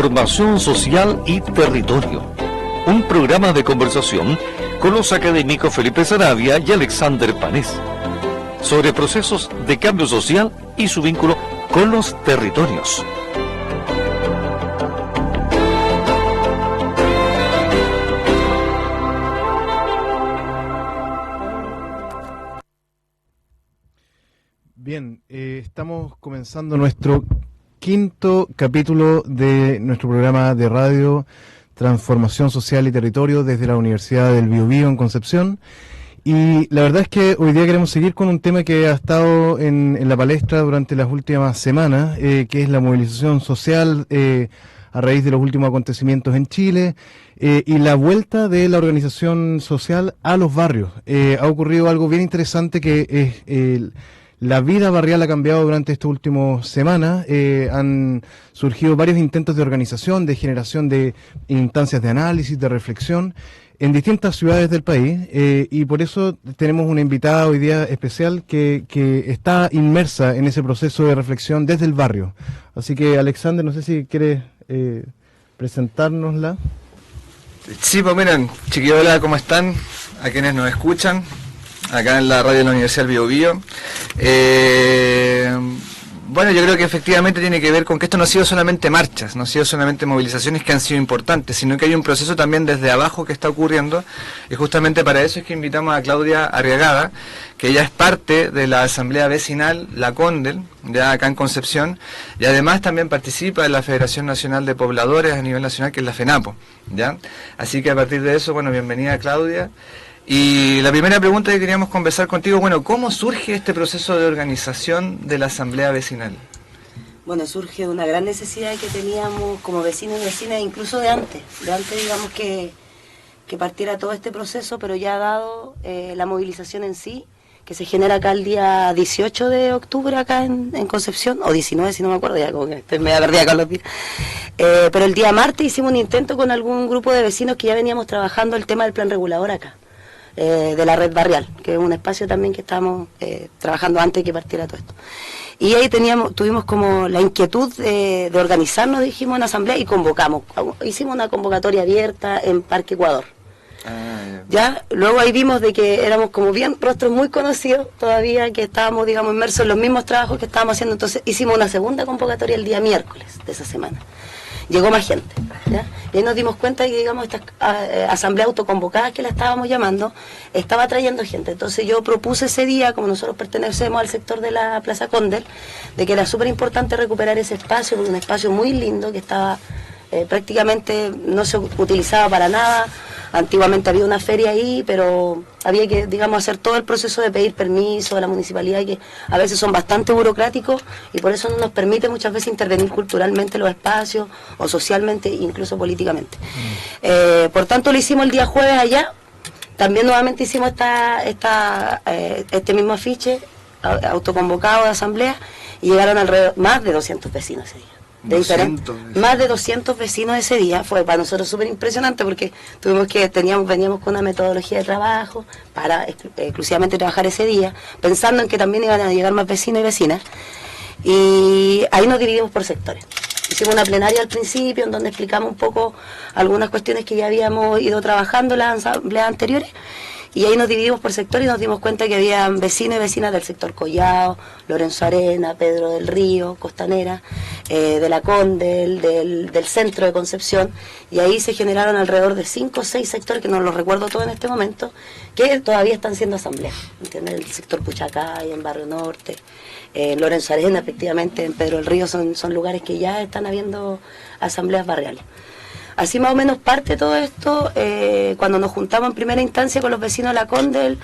Transformación Social y Territorio. Un programa de conversación con los académicos Felipe Saravia y Alexander Panés sobre procesos de cambio social y su vínculo con los territorios. Bien, estamos comenzando nuestro quinto capítulo de nuestro programa de radio Transformación Social y Territorio desde la Universidad del Biobío en Concepción. Y la verdad es que hoy día queremos seguir con un tema que ha estado en la palestra durante las últimas semanas, que es la movilización social a raíz de los últimos acontecimientos en Chile y la vuelta de la organización social a los barrios. Ha ocurrido algo bien interesante que es la vida barrial ha cambiado durante estas últimas semanas. Han surgido varios intentos de organización, de generación de instancias de análisis, de reflexión en distintas ciudades del país, y por eso tenemos una invitada hoy día especial que está inmersa en ese proceso de reflexión desde el barrio. Así que, Alexander, no sé si quieres presentárnosla. Sí, pues miren, chiquillos, hola, ¿cómo están? A quienes nos escuchan acá en la radio de la Universidad del Biobío. Bueno, yo creo que efectivamente tiene que ver con que esto no ha sido solamente marchas, no ha sido solamente movilizaciones que han sido importantes, sino que hay un proceso también desde abajo que está ocurriendo, y justamente para eso es que invitamos a Claudia Arriagada, que ella es parte de la Asamblea Vecinal La Condel, ya acá en Concepción, y además también participa en la Federación Nacional de Pobladores a nivel nacional, que es la FENAPO, ¿ya? Así que a partir de eso, bueno, bienvenida Claudia. Y la primera pregunta que queríamos conversar contigo, bueno, ¿cómo surge este proceso de organización de la Asamblea Vecinal? Bueno, surge de una gran necesidad que teníamos como vecinos y vecinas, incluso de antes digamos que partiera todo este proceso, pero ya dado la movilización en sí, que se genera acá el día 18 de octubre acá en Concepción, o 19 si no me acuerdo, ya como que estoy media perdida con los días. Pero el día martes hicimos un intento con algún grupo de vecinos que ya veníamos trabajando el tema del plan regulador acá. De la red barrial, que es un espacio también que estábamos trabajando antes de que partiera todo esto. Y ahí tuvimos como la inquietud de organizarnos, dijimos, en asamblea, y hicimos una convocatoria abierta en Parque Ecuador. Ya, luego ahí vimos de que éramos como bien rostros muy conocidos todavía, que estábamos, digamos, inmersos en los mismos trabajos que estábamos haciendo. Entonces hicimos una segunda convocatoria el día miércoles de esa semana. Llegó más gente, ¿ya? Y ahí nos dimos cuenta que, digamos, estas asambleas autoconvocadas, que la estábamos llamando, estaba trayendo gente. Entonces yo propuse ese día, como nosotros pertenecemos al sector de la Plaza Condel, de que era súper importante recuperar ese espacio, un espacio muy lindo que estaba prácticamente no se utilizaba para nada. Antiguamente había una feria ahí, pero había que, digamos, hacer todo el proceso de pedir permiso a la municipalidad, que a veces son bastante burocráticos y por eso no nos permite muchas veces intervenir culturalmente en los espacios o socialmente, incluso políticamente. Por tanto, lo hicimos el día jueves allá. También nuevamente hicimos este mismo afiche autoconvocado de asamblea, y llegaron alrededor más de 200 vecinos ese día. Más de 200 vecinos ese día. Fue para nosotros súper impresionante porque veníamos con una metodología de trabajo para exclusivamente trabajar ese día, pensando en que también iban a llegar más vecinos y vecinas, y ahí nos dividimos por sectores. Hicimos una plenaria al principio en donde explicamos un poco algunas cuestiones que ya habíamos ido trabajando en las asambleas anteriores. Y ahí nos dividimos por sector y nos dimos cuenta que había vecinos y vecinas del sector Collao, Lorenzo Arena, Pedro del Río, Costanera, de la Condel, del centro de Concepción, y ahí se generaron alrededor de 5 o 6 sectores, que no los recuerdo todos en este momento, que todavía están siendo asambleas, ¿entiendes? El sector Puchacay, en Barrio Norte, Lorenzo Arena, efectivamente, en Pedro del Río, son lugares que ya están habiendo asambleas barriales. Así más o menos parte todo esto, cuando nos juntamos en primera instancia con los vecinos de la Condel,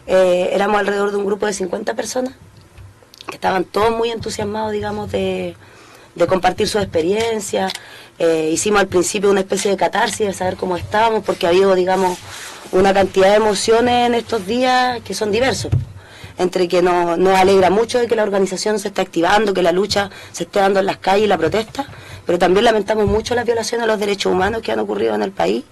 éramos alrededor de un grupo de 50 personas, que estaban todos muy entusiasmados, digamos, de compartir su experiencia. Hicimos al principio una especie de catarsis, de saber cómo estábamos, porque ha habido, digamos, una cantidad de emociones en estos días que son diversos. Entre que nos alegra mucho de que la organización se esté activando, que la lucha se esté dando en las calles y la protesta, pero también lamentamos mucho las violaciones a los derechos humanos que han ocurrido en el país,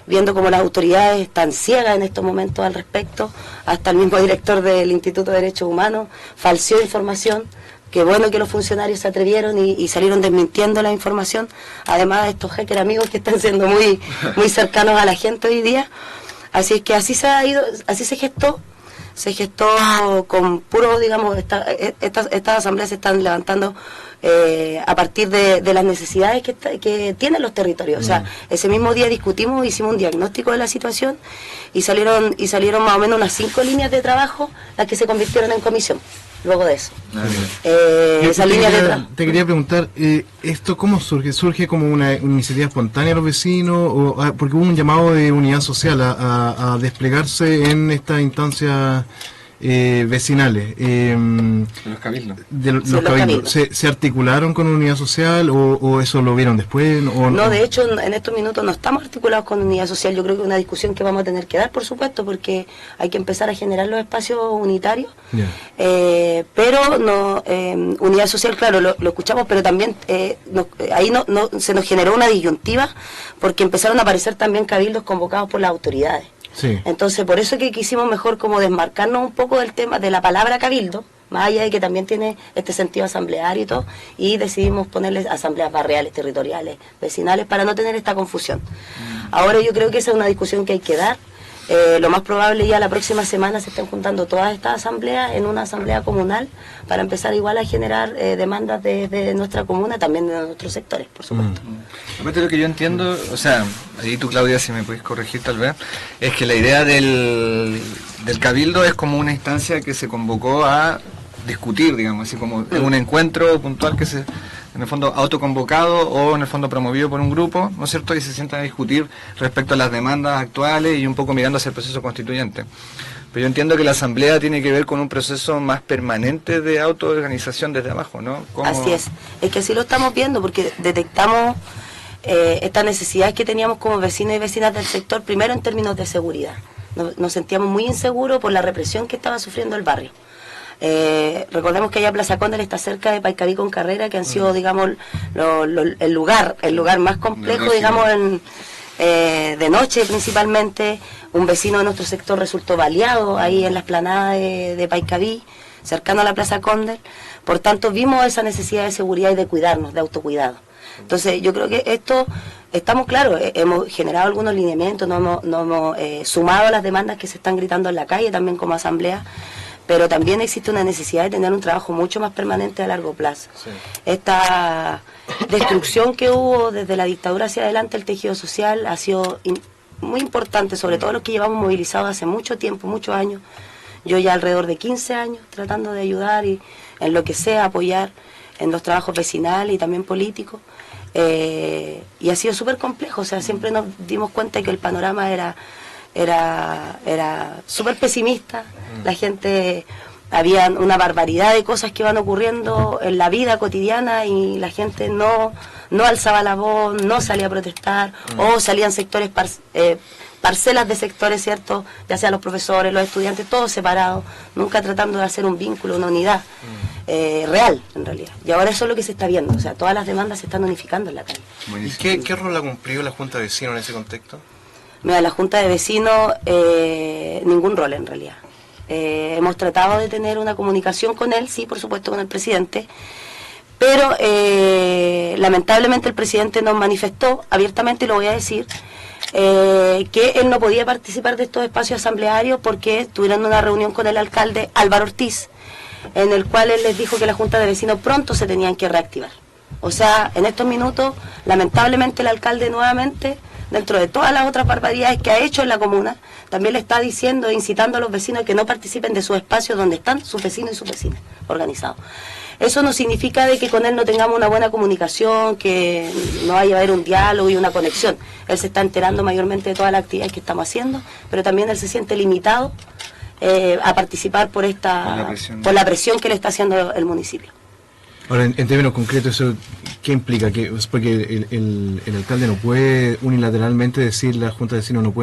viendo cómo las autoridades están ciegas en estos momentos al respecto. Hasta el mismo director del Instituto de Derechos Humanos falseó información Qué bueno que los funcionarios se atrevieron y salieron desmintiendo la información, además de estos hackers amigos que están siendo muy cercanos a la gente hoy día. Así es que así se gestó con puro, digamos, estas asambleas se están levantando a partir de las necesidades que tienen los territorios. O sea, ese mismo día discutimos, hicimos un diagnóstico de la situación y salieron más o menos unas 5 líneas de trabajo las que se convirtieron en comisión. Luego de eso. Te quería preguntar, ¿esto cómo surge? ¿Surge como una iniciativa espontánea de los vecinos? Porque hubo un llamado de unidad social a desplegarse en estas instancias vecinales. Los cabildos. Los cabildos. ¿Se articularon con unidad social o eso lo vieron después? No, de hecho, en estos minutos no estamos articulados con unidad social. Yo creo que es una discusión que vamos a tener que dar, por supuesto, porque hay que empezar a generar los espacios unitarios. Yeah. Pero no, unidad social, claro, lo escuchamos, pero también ahí se nos generó una disyuntiva porque empezaron a aparecer también cabildos convocados por las autoridades. Sí. Entonces, por eso que quisimos mejor como desmarcarnos un poco del tema de la palabra cabildo, más allá de que también tiene este sentido asambleario y todo, y decidimos ponerle asambleas barriales, territoriales, vecinales, para no tener esta confusión. Ahora yo creo que esa es una discusión que hay que dar. Lo más probable ya la próxima semana se estén juntando todas estas asambleas en una asamblea comunal para empezar igual a generar demandas de nuestra comuna, también de nuestros sectores, por supuesto. Aparte, lo que yo entiendo, o sea, ahí tú, Claudia, si me puedes corregir tal vez, es que la idea del cabildo es como una instancia que se convocó a discutir, digamos, así como un encuentro puntual que se, en el fondo, autoconvocado o en el fondo promovido por un grupo, ¿no es cierto?, y se sientan a discutir respecto a las demandas actuales y un poco mirando hacia el proceso constituyente. Pero yo entiendo que la asamblea tiene que ver con un proceso más permanente de autoorganización desde abajo, ¿no? Así es que así lo estamos viendo, porque detectamos estas necesidades que teníamos como vecinos y vecinas del sector, primero en términos de seguridad. Nos sentíamos muy inseguros por la represión que estaba sufriendo el barrio. Recordemos que allá Plaza Cóndor está cerca de Paicaví con Carrera, que han sido, digamos, el lugar más complejo, digamos, de noche principalmente. Un vecino de nuestro sector resultó baleado ahí en la explanada de Paicaví, cercano a la Plaza Cóndor. Por tanto, vimos esa necesidad de seguridad y de cuidarnos, de autocuidado. Entonces, yo creo que esto, estamos claros, hemos generado algunos lineamientos, nos hemos sumado a las demandas que se están gritando en la calle, también como asamblea, pero también existe una necesidad de tener un trabajo mucho más permanente a largo plazo. Sí. Esta destrucción que hubo desde la dictadura hacia adelante, el tejido social ha sido muy importante, sobre todo los que llevamos movilizados hace mucho tiempo, muchos años. Yo ya alrededor de 15 años tratando de ayudar y en lo que sea apoyar en los trabajos vecinales y también políticos. Y ha sido súper complejo, o sea, siempre nos dimos cuenta de que el panorama era súper pesimista. La gente, había una barbaridad de cosas que iban ocurriendo en la vida cotidiana y la gente no alzaba la voz, no salía a protestar, o salían sectores, parcelas de sectores, ¿cierto? Ya sean los profesores, los estudiantes, todos separados, nunca tratando de hacer un vínculo, una unidad real, en realidad. Y ahora eso es lo que se está viendo, o sea, todas las demandas se están unificando en la calle. ¿Y qué rol ha cumplido la Junta de Vecinos en ese contexto? Mira, la Junta de Vecinos, ningún rol en realidad. Hemos tratado de tener una comunicación con él, sí, por supuesto, con el presidente, pero lamentablemente el presidente nos manifestó abiertamente, y lo voy a decir, que él no podía participar de estos espacios asamblearios porque tuvieron una reunión con el alcalde Álvaro Ortiz, en el cual él les dijo que la Junta de Vecinos pronto se tenían que reactivar. O sea, en estos minutos, lamentablemente el alcalde nuevamente, dentro de todas las otras barbaridades que ha hecho en la comuna, también le está diciendo e incitando a los vecinos que no participen de sus espacios donde están sus vecinos y sus vecinas organizados. Eso no significa de que con él no tengamos una buena comunicación, que no vaya a haber un diálogo y una conexión. Él se está enterando mayormente de todas las actividades que estamos haciendo, pero también él se siente limitado a participar por la presión que le está haciendo el municipio. Ahora, en términos concretos, ¿eso qué implica? Porque el alcalde no puede unilateralmente decir las juntas de vecinos no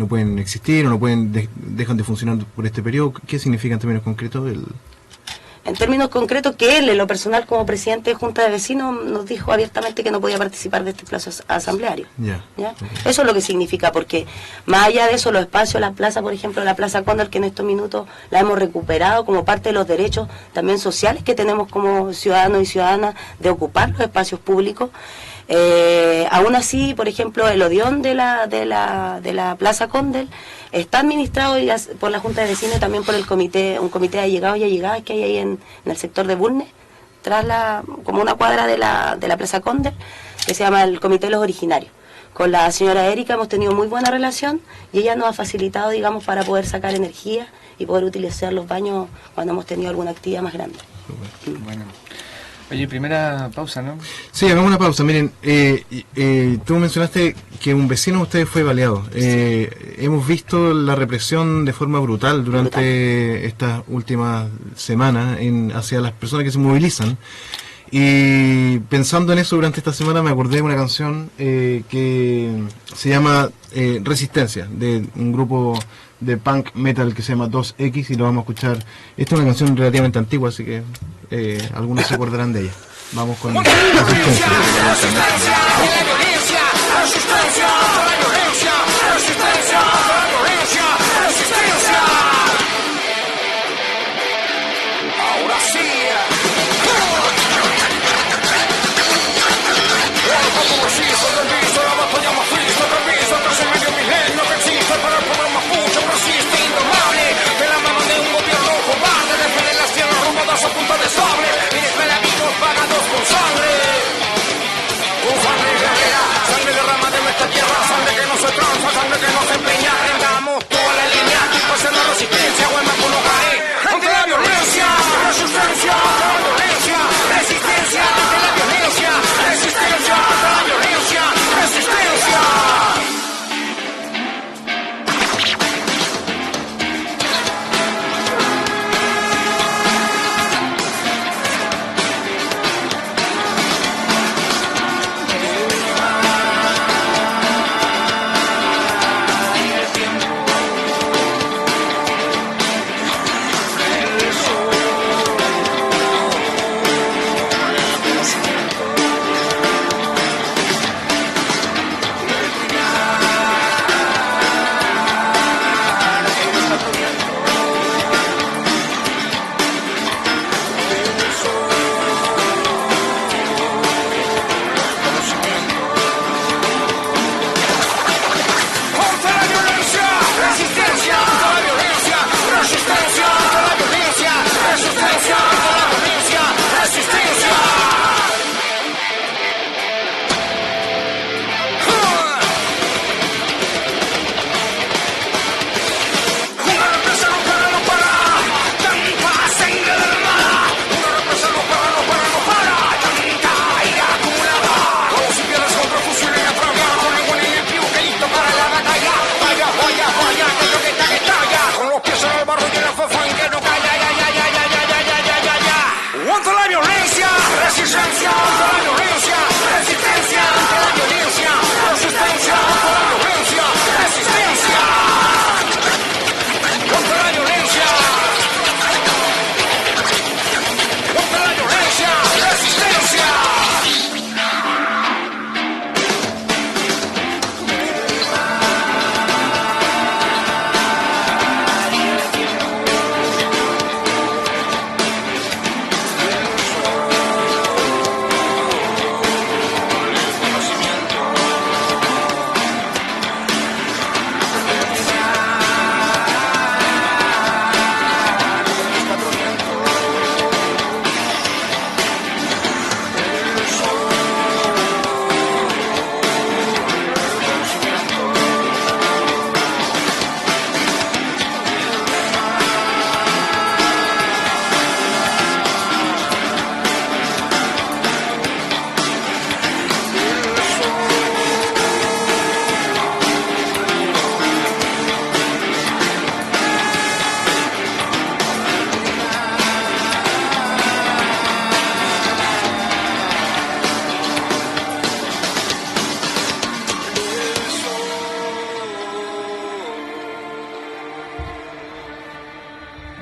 pueden existir o no pueden dejan de funcionar por este periodo. ¿Qué significa en términos concretos? en términos concretos, que él, en lo personal, como presidente de Junta de Vecinos, nos dijo abiertamente que no podía participar de este plazo asambleario. Ya. ¿Ya? Eso es lo que significa, porque más allá de eso, los espacios, la plaza, por ejemplo, la Plaza Cóndor, que en estos minutos la hemos recuperado como parte de los derechos también sociales que tenemos como ciudadanos y ciudadanas de ocupar los espacios públicos. Aún así, por ejemplo, el Odeón de la Plaza Cóndor está administrado por la Junta de Vecinos y también por un comité de allegados y allegadas que hay ahí en el sector de Bulnes, como una cuadra de la Plaza Cóndor, que se llama el Comité de los Originarios. Con la señora Erika hemos tenido muy buena relación y ella nos ha facilitado, digamos, para poder sacar energía y poder utilizar los baños cuando hemos tenido alguna actividad más grande. Bueno. Oye, primera pausa, ¿no? Sí, hagamos una pausa. Miren, tú mencionaste que un vecino de ustedes fue baleado. Hemos visto la represión de forma brutal durante estas últimas semanas hacia las personas que se movilizan. Y pensando en eso durante esta semana me acordé de una canción que se llama Resistencia, de un grupo de punk metal que se llama 2X, y lo vamos a escuchar. Esta es una canción relativamente antigua, así que algunos se acordarán de ella. Vamos con Resistencia. Ahora sí. La batalla más triste, permiso, casi medio milenio que existe para el pueblo mapuche, persiste indomable, de la mano de un gobierno cobarde, defender las tierras robadas a punta de sable, y de enemigos pagados con sangre. Un sangre guerrera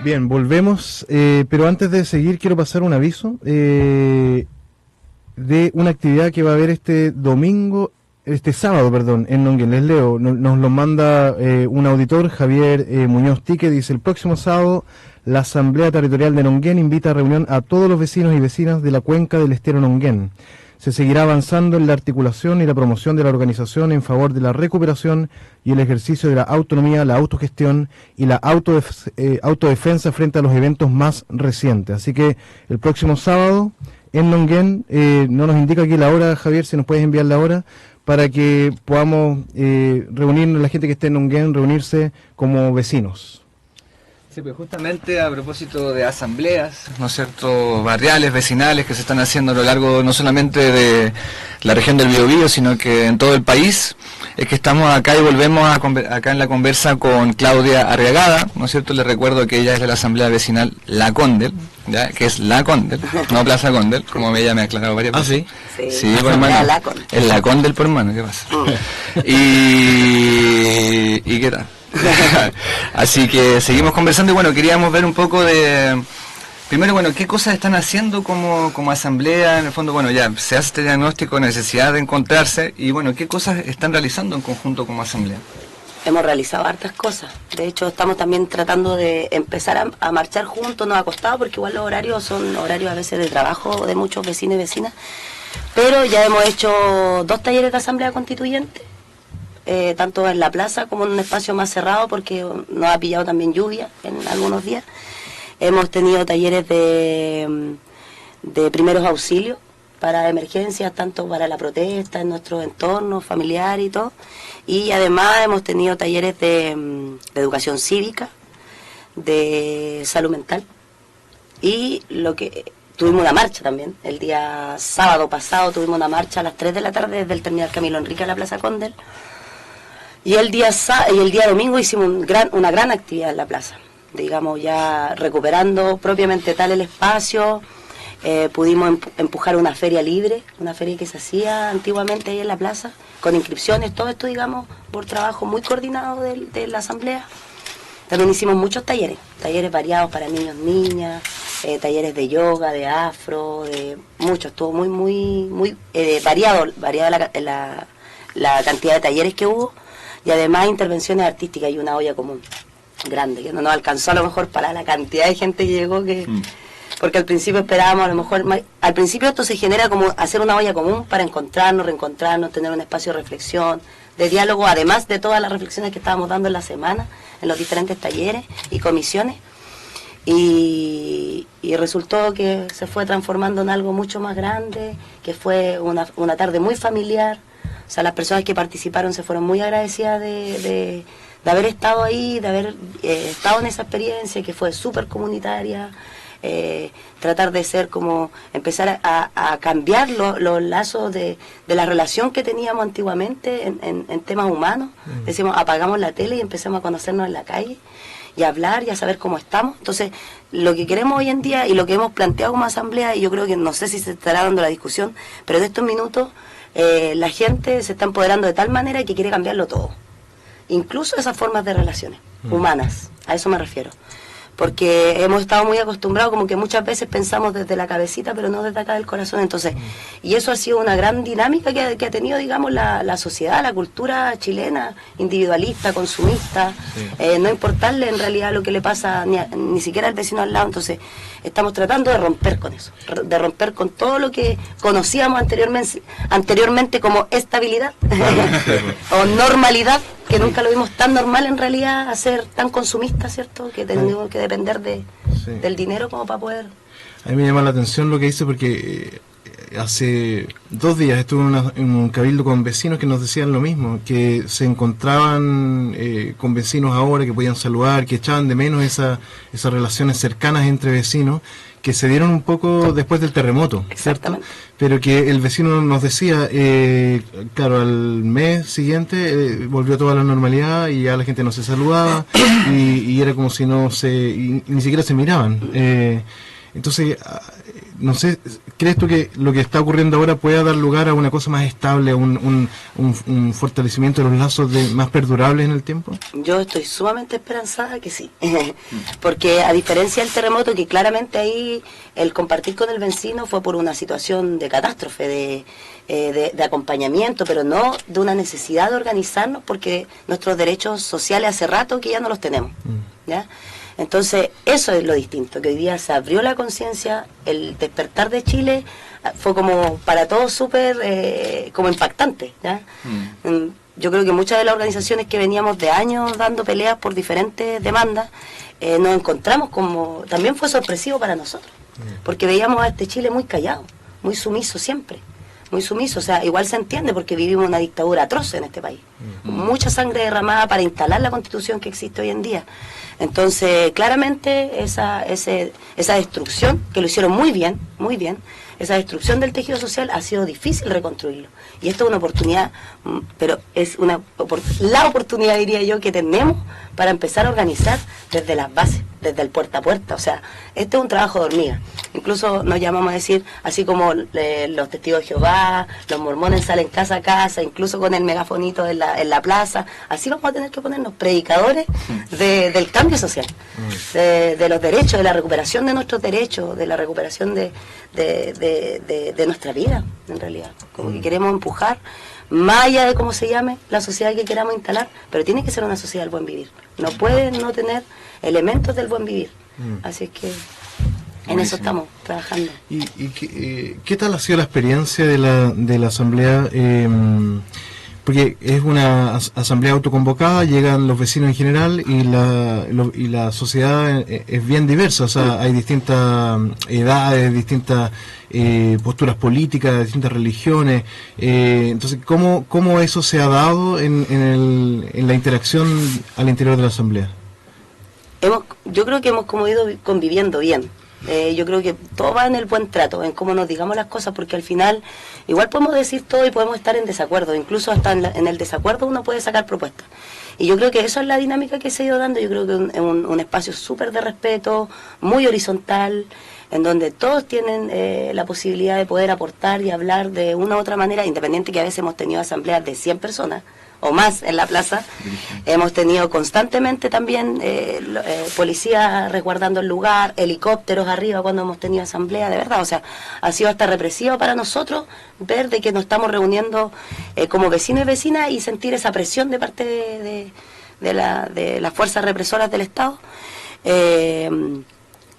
Bien, volvemos, pero antes de seguir quiero pasar un aviso de una actividad que va a haber este sábado, en Nonguén. Les leo, nos lo manda un auditor, Javier Muñoz Tique, dice: el próximo sábado la Asamblea Territorial de Nonguén invita a reunión a todos los vecinos y vecinas de la cuenca del estero Nonguén. Se seguirá avanzando en la articulación y la promoción de la organización en favor de la recuperación y el ejercicio de la autonomía, la autogestión y la autodefensa frente a los eventos más recientes. Así que el próximo sábado en Nonguén, no nos indica aquí la hora, Javier, si nos puedes enviar la hora, para que podamos reunirnos, la gente que esté en Nonguén, reunirse como vecinos. Sí, pues justamente a propósito de asambleas, ¿no es cierto?, barriales, vecinales que se están haciendo a lo largo no solamente de la región del Biobío, sino que en todo el país, es que estamos acá y volvemos acá en la conversa con Claudia Arriagada, ¿no es cierto? Les recuerdo que ella es de la asamblea vecinal La Condel, ¿ya? Que es La Condel, no Plaza Condel, como ella me ha aclarado varias veces. Sí, sí, por hermano. Es La Condel, por hermano, ¿qué pasa? ¿Y qué tal? Así que seguimos conversando y bueno, queríamos ver un poco de... Primero, bueno, ¿qué cosas están haciendo como asamblea? En el fondo, bueno, ya se hace este diagnóstico, necesidad de encontrarse y bueno, ¿qué cosas están realizando en conjunto como asamblea? Hemos realizado hartas cosas. De hecho, estamos también tratando de empezar a marchar juntos. Nos ha costado porque igual los horarios son horarios a veces de trabajo de muchos vecinos y vecinas. Pero ya hemos hecho 2 talleres de asamblea constituyente, tanto en la plaza como en un espacio más cerrado porque nos ha pillado también lluvia en algunos días. Hemos tenido talleres de primeros auxilios para emergencias, tanto para la protesta, en nuestros entornos familiares y todo. Y además hemos tenido talleres de educación cívica, de salud mental. Y tuvimos una marcha también. El día sábado pasado tuvimos una marcha a las 3 de la tarde desde el terminal Camilo Enrique a la Plaza Condel. Y el día domingo hicimos una gran actividad en la plaza. Digamos, ya recuperando propiamente tal el espacio, pudimos empujar una feria libre, una feria que se hacía antiguamente ahí en la plaza, con inscripciones, todo esto, digamos, por trabajo muy coordinado de la asamblea. También hicimos muchos talleres variados para niños, niñas, talleres de yoga, de afro, de muchos, estuvo muy variado la cantidad de talleres que hubo, y además intervenciones artísticas y una olla común grande, que no nos alcanzó a lo mejor para la cantidad de gente que llegó, porque al principio esperábamos a lo mejor, al principio esto se genera como hacer una olla común para encontrarnos, reencontrarnos, tener un espacio de reflexión, de diálogo, además de todas las reflexiones que estábamos dando en la semana, en los diferentes talleres y comisiones, y resultó que se fue transformando en algo mucho más grande, que fue una tarde muy familiar. O sea, las personas que participaron se fueron muy agradecidas de haber estado ahí, de haber estado en esa experiencia que fue súper comunitaria, tratar de ser como, empezar a cambiar los lazos de la relación que teníamos antiguamente en temas humanos. Decimos, apagamos la tele y empezamos a conocernos en la calle y a hablar y a saber cómo estamos. Entonces, lo que queremos hoy en día y lo que hemos planteado como asamblea, y yo creo que no sé si se estará dando la discusión, pero en estos minutos la gente se está empoderando de tal manera que quiere cambiarlo todo. Incluso esas formas de relaciones humanas, a eso me refiero. Porque hemos estado muy acostumbrados, como que muchas veces pensamos desde la cabecita, pero no desde acá del corazón. Entonces, y eso ha sido una gran dinámica que ha tenido, digamos, la sociedad, la cultura chilena, individualista, consumista, no importarle en realidad lo que le pasa ni siquiera al vecino al lado. Entonces, estamos tratando de romper con eso, de romper con todo lo que conocíamos anteriormente como estabilidad o normalidad, que nunca lo vimos tan normal en realidad, a ser tan consumista, ¿cierto? Que tenemos que depender del dinero como para poder... A mí me llama la atención lo que dice, porque hace 2 días estuve en un cabildo con vecinos que nos decían lo mismo, que se encontraban con vecinos ahora, que podían saludar, que echaban de menos esas relaciones cercanas entre vecinos, que se dieron un poco después del terremoto, ¿cierto? Pero que el vecino nos decía, claro, al mes siguiente volvió toda la normalidad y ya la gente no se saludaba y era como si ni siquiera se miraban. Entonces, no sé, ¿crees tú que lo que está ocurriendo ahora pueda dar lugar a una cosa más estable, a un fortalecimiento de los lazos más perdurables en el tiempo? Yo estoy sumamente esperanzada que sí, porque a diferencia del terremoto, que claramente ahí el compartir con el vecino fue por una situación de catástrofe, de acompañamiento, pero no de una necesidad de organizarnos, porque nuestros derechos sociales hace rato que ya no los tenemos, ¿ya? Entonces, eso es lo distinto, que hoy día se abrió la conciencia, el despertar de Chile fue como para todos súper como impactante, ¿ya? Yo creo que muchas de las organizaciones que veníamos de años dando peleas por diferentes demandas, nos encontramos como, también fue sorpresivo para nosotros, porque veíamos a este Chile muy callado, muy sumiso siempre, muy sumiso, o sea, igual se entiende porque vivimos una dictadura atroz en este país, mucha sangre derramada para instalar la constitución que existe hoy en día. Entonces, claramente esa destrucción, que lo hicieron muy bien, esa destrucción del tejido social ha sido difícil reconstruirlo. Y esto es una oportunidad, pero es la oportunidad, diría yo, que tenemos para empezar a organizar desde las bases, desde el puerta a puerta. O sea, este es un trabajo de hormiga. Incluso nos llamamos a decir, así como los testigos de Jehová, los mormones salen casa a casa, incluso con el megafonito en la plaza, así vamos a tener que ponernos predicadores del cambio social, de los derechos, de la recuperación de nuestros derechos, de la recuperación de nuestra vida, en realidad. Como que queremos empujar, más allá de cómo se llame la sociedad que queramos instalar, pero tiene que ser una sociedad del buen vivir. No puede no tener elementos del buen vivir. Así es que en eso estamos trabajando. ¿Y qué tal ha sido la experiencia de la asamblea? Porque es una asamblea autoconvocada, llegan los vecinos en general y la sociedad es bien diversa, o sea, hay distintas edades, distintas posturas políticas, distintas religiones. Entonces, ¿cómo eso se ha dado en la interacción al interior de la asamblea? Yo creo que hemos como ido conviviendo bien. Yo creo que todo va en el buen trato, en cómo nos digamos las cosas, porque al final igual podemos decir todo y podemos estar en desacuerdo, incluso hasta en el desacuerdo uno puede sacar propuestas. Y yo creo que eso es la dinámica que se ha ido dando. Yo creo que es un espacio súper de respeto, muy horizontal, en donde todos tienen la posibilidad de poder aportar y hablar de una u otra manera, independiente que a veces hemos tenido asambleas de 100 personas o más en la plaza. Hemos tenido constantemente también policía resguardando el lugar, helicópteros arriba cuando hemos tenido asamblea, de verdad, o sea, ha sido hasta represivo para nosotros ver de que nos estamos reuniendo como vecinos y vecinas y sentir esa presión de parte de las fuerzas represoras del Estado.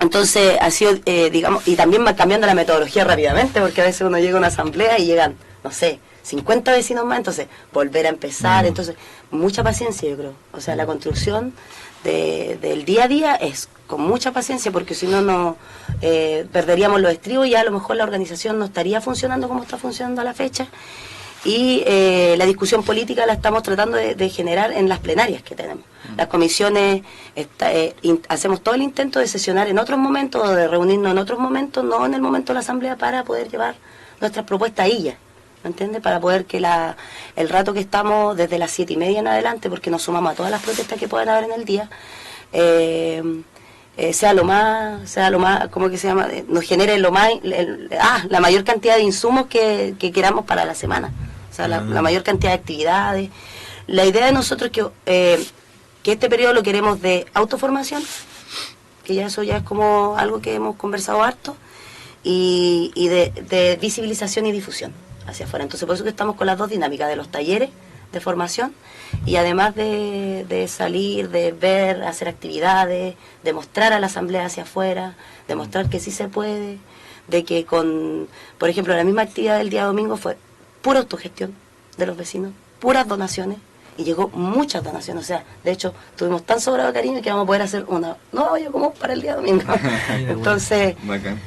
Entonces ha sido, digamos, y también va cambiando la metodología rápidamente, porque a veces uno llega a una asamblea y llegan, no sé, 50 vecinos más, entonces volver a empezar, entonces mucha paciencia, yo creo. O sea, la construcción del día a día es con mucha paciencia, porque si no perderíamos los estribos y ya a lo mejor la organización no estaría funcionando como está funcionando a la fecha. Y la discusión política la estamos tratando de generar en las plenarias que tenemos. Las comisiones, hacemos todo el intento de sesionar en otros momentos o de reunirnos en otros momentos, no en el momento de la asamblea, para poder llevar nuestras propuestas ahí ya. ¿Me entiendes? Para poder que el rato que estamos desde las 7:30 en adelante, porque nos sumamos a todas las protestas que puedan haber en el día, sea lo más, ¿cómo que se llama? Nos genere la mayor cantidad de insumos que queramos para la semana. O sea, la mayor cantidad de actividades. La idea de nosotros es que este periodo lo queremos de autoformación, que ya eso ya es como algo que hemos conversado harto, y de visibilización y difusión hacia afuera. Entonces, por eso que estamos con las dos dinámicas de los talleres de formación y además de salir, de ver, hacer actividades, de mostrar a la asamblea hacia afuera, de mostrar que sí se puede, de que por ejemplo, la misma actividad del día domingo fue pura autogestión de los vecinos, puras donaciones, y llegó muchas donaciones. O sea, de hecho, tuvimos tan sobrado cariño que vamos a poder hacer una olla común para el día domingo. Entonces, bacán.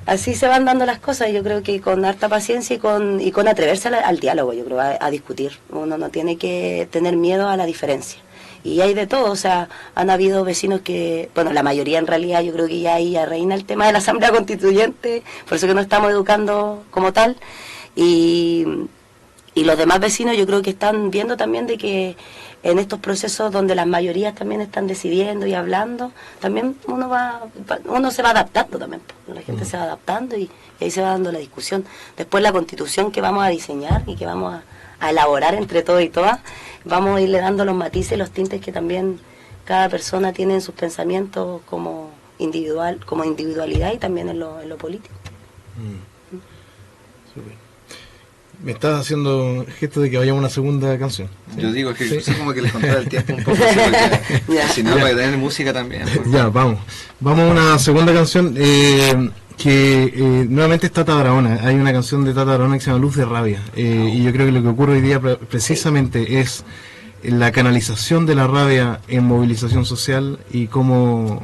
Así se van dando las cosas, yo creo que con harta paciencia y con atreverse al diálogo, yo creo, a discutir. Uno no tiene que tener miedo a la diferencia. Y hay de todo, o sea, han habido vecinos que, bueno, la mayoría en realidad, yo creo que ya ahí ya reina el tema de la Asamblea Constituyente, por eso que nos estamos educando como tal. Y los demás vecinos yo creo que están viendo también de que en estos procesos donde las mayorías también están decidiendo y hablando, también uno se va adaptando también, la gente se va adaptando y ahí se va dando la discusión. Después la constitución que vamos a diseñar y que vamos a elaborar entre todos y todas, vamos a irle dando los matices, los tintes que también cada persona tiene en sus pensamientos como individualidad y también en lo político. Super. Me estás haciendo gesto de que vayamos a una segunda canción. ¿Sí? Yo digo que ¿Sí? sí, como que les controla el tiempo un poco, así, porque si no, para tener música también. Ya, vamos a una segunda canción que nuevamente es Tata Barahona. Hay una canción de Tata Barahona que se llama Luz de Rabia, y yo creo que lo que ocurre hoy día precisamente es la canalización de la rabia en movilización social y cómo...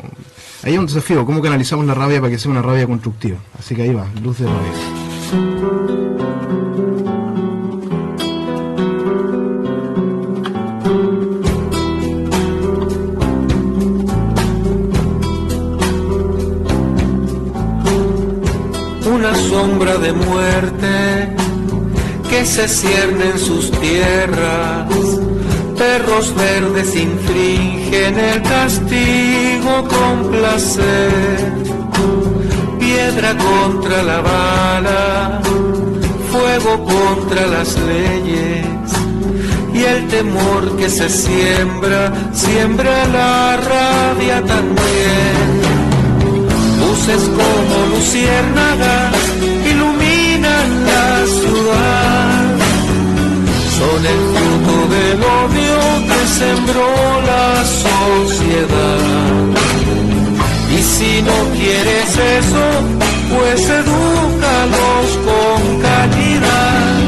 Ahí hay un desafío, cómo canalizamos la rabia para que sea una rabia constructiva. Así que ahí va, Luz de Rabia. Una sombra de muerte que se cierne en sus tierras. Perros verdes infringen el castigo con placer. Piedra contra la bala, fuego contra las leyes. Y el temor que se siembra la rabia también. Luces como luciérnagas iluminan la ciudad. Son el fruto del odio que sembró la sociedad. Y si no quieres eso, pues edúcalos con calidad.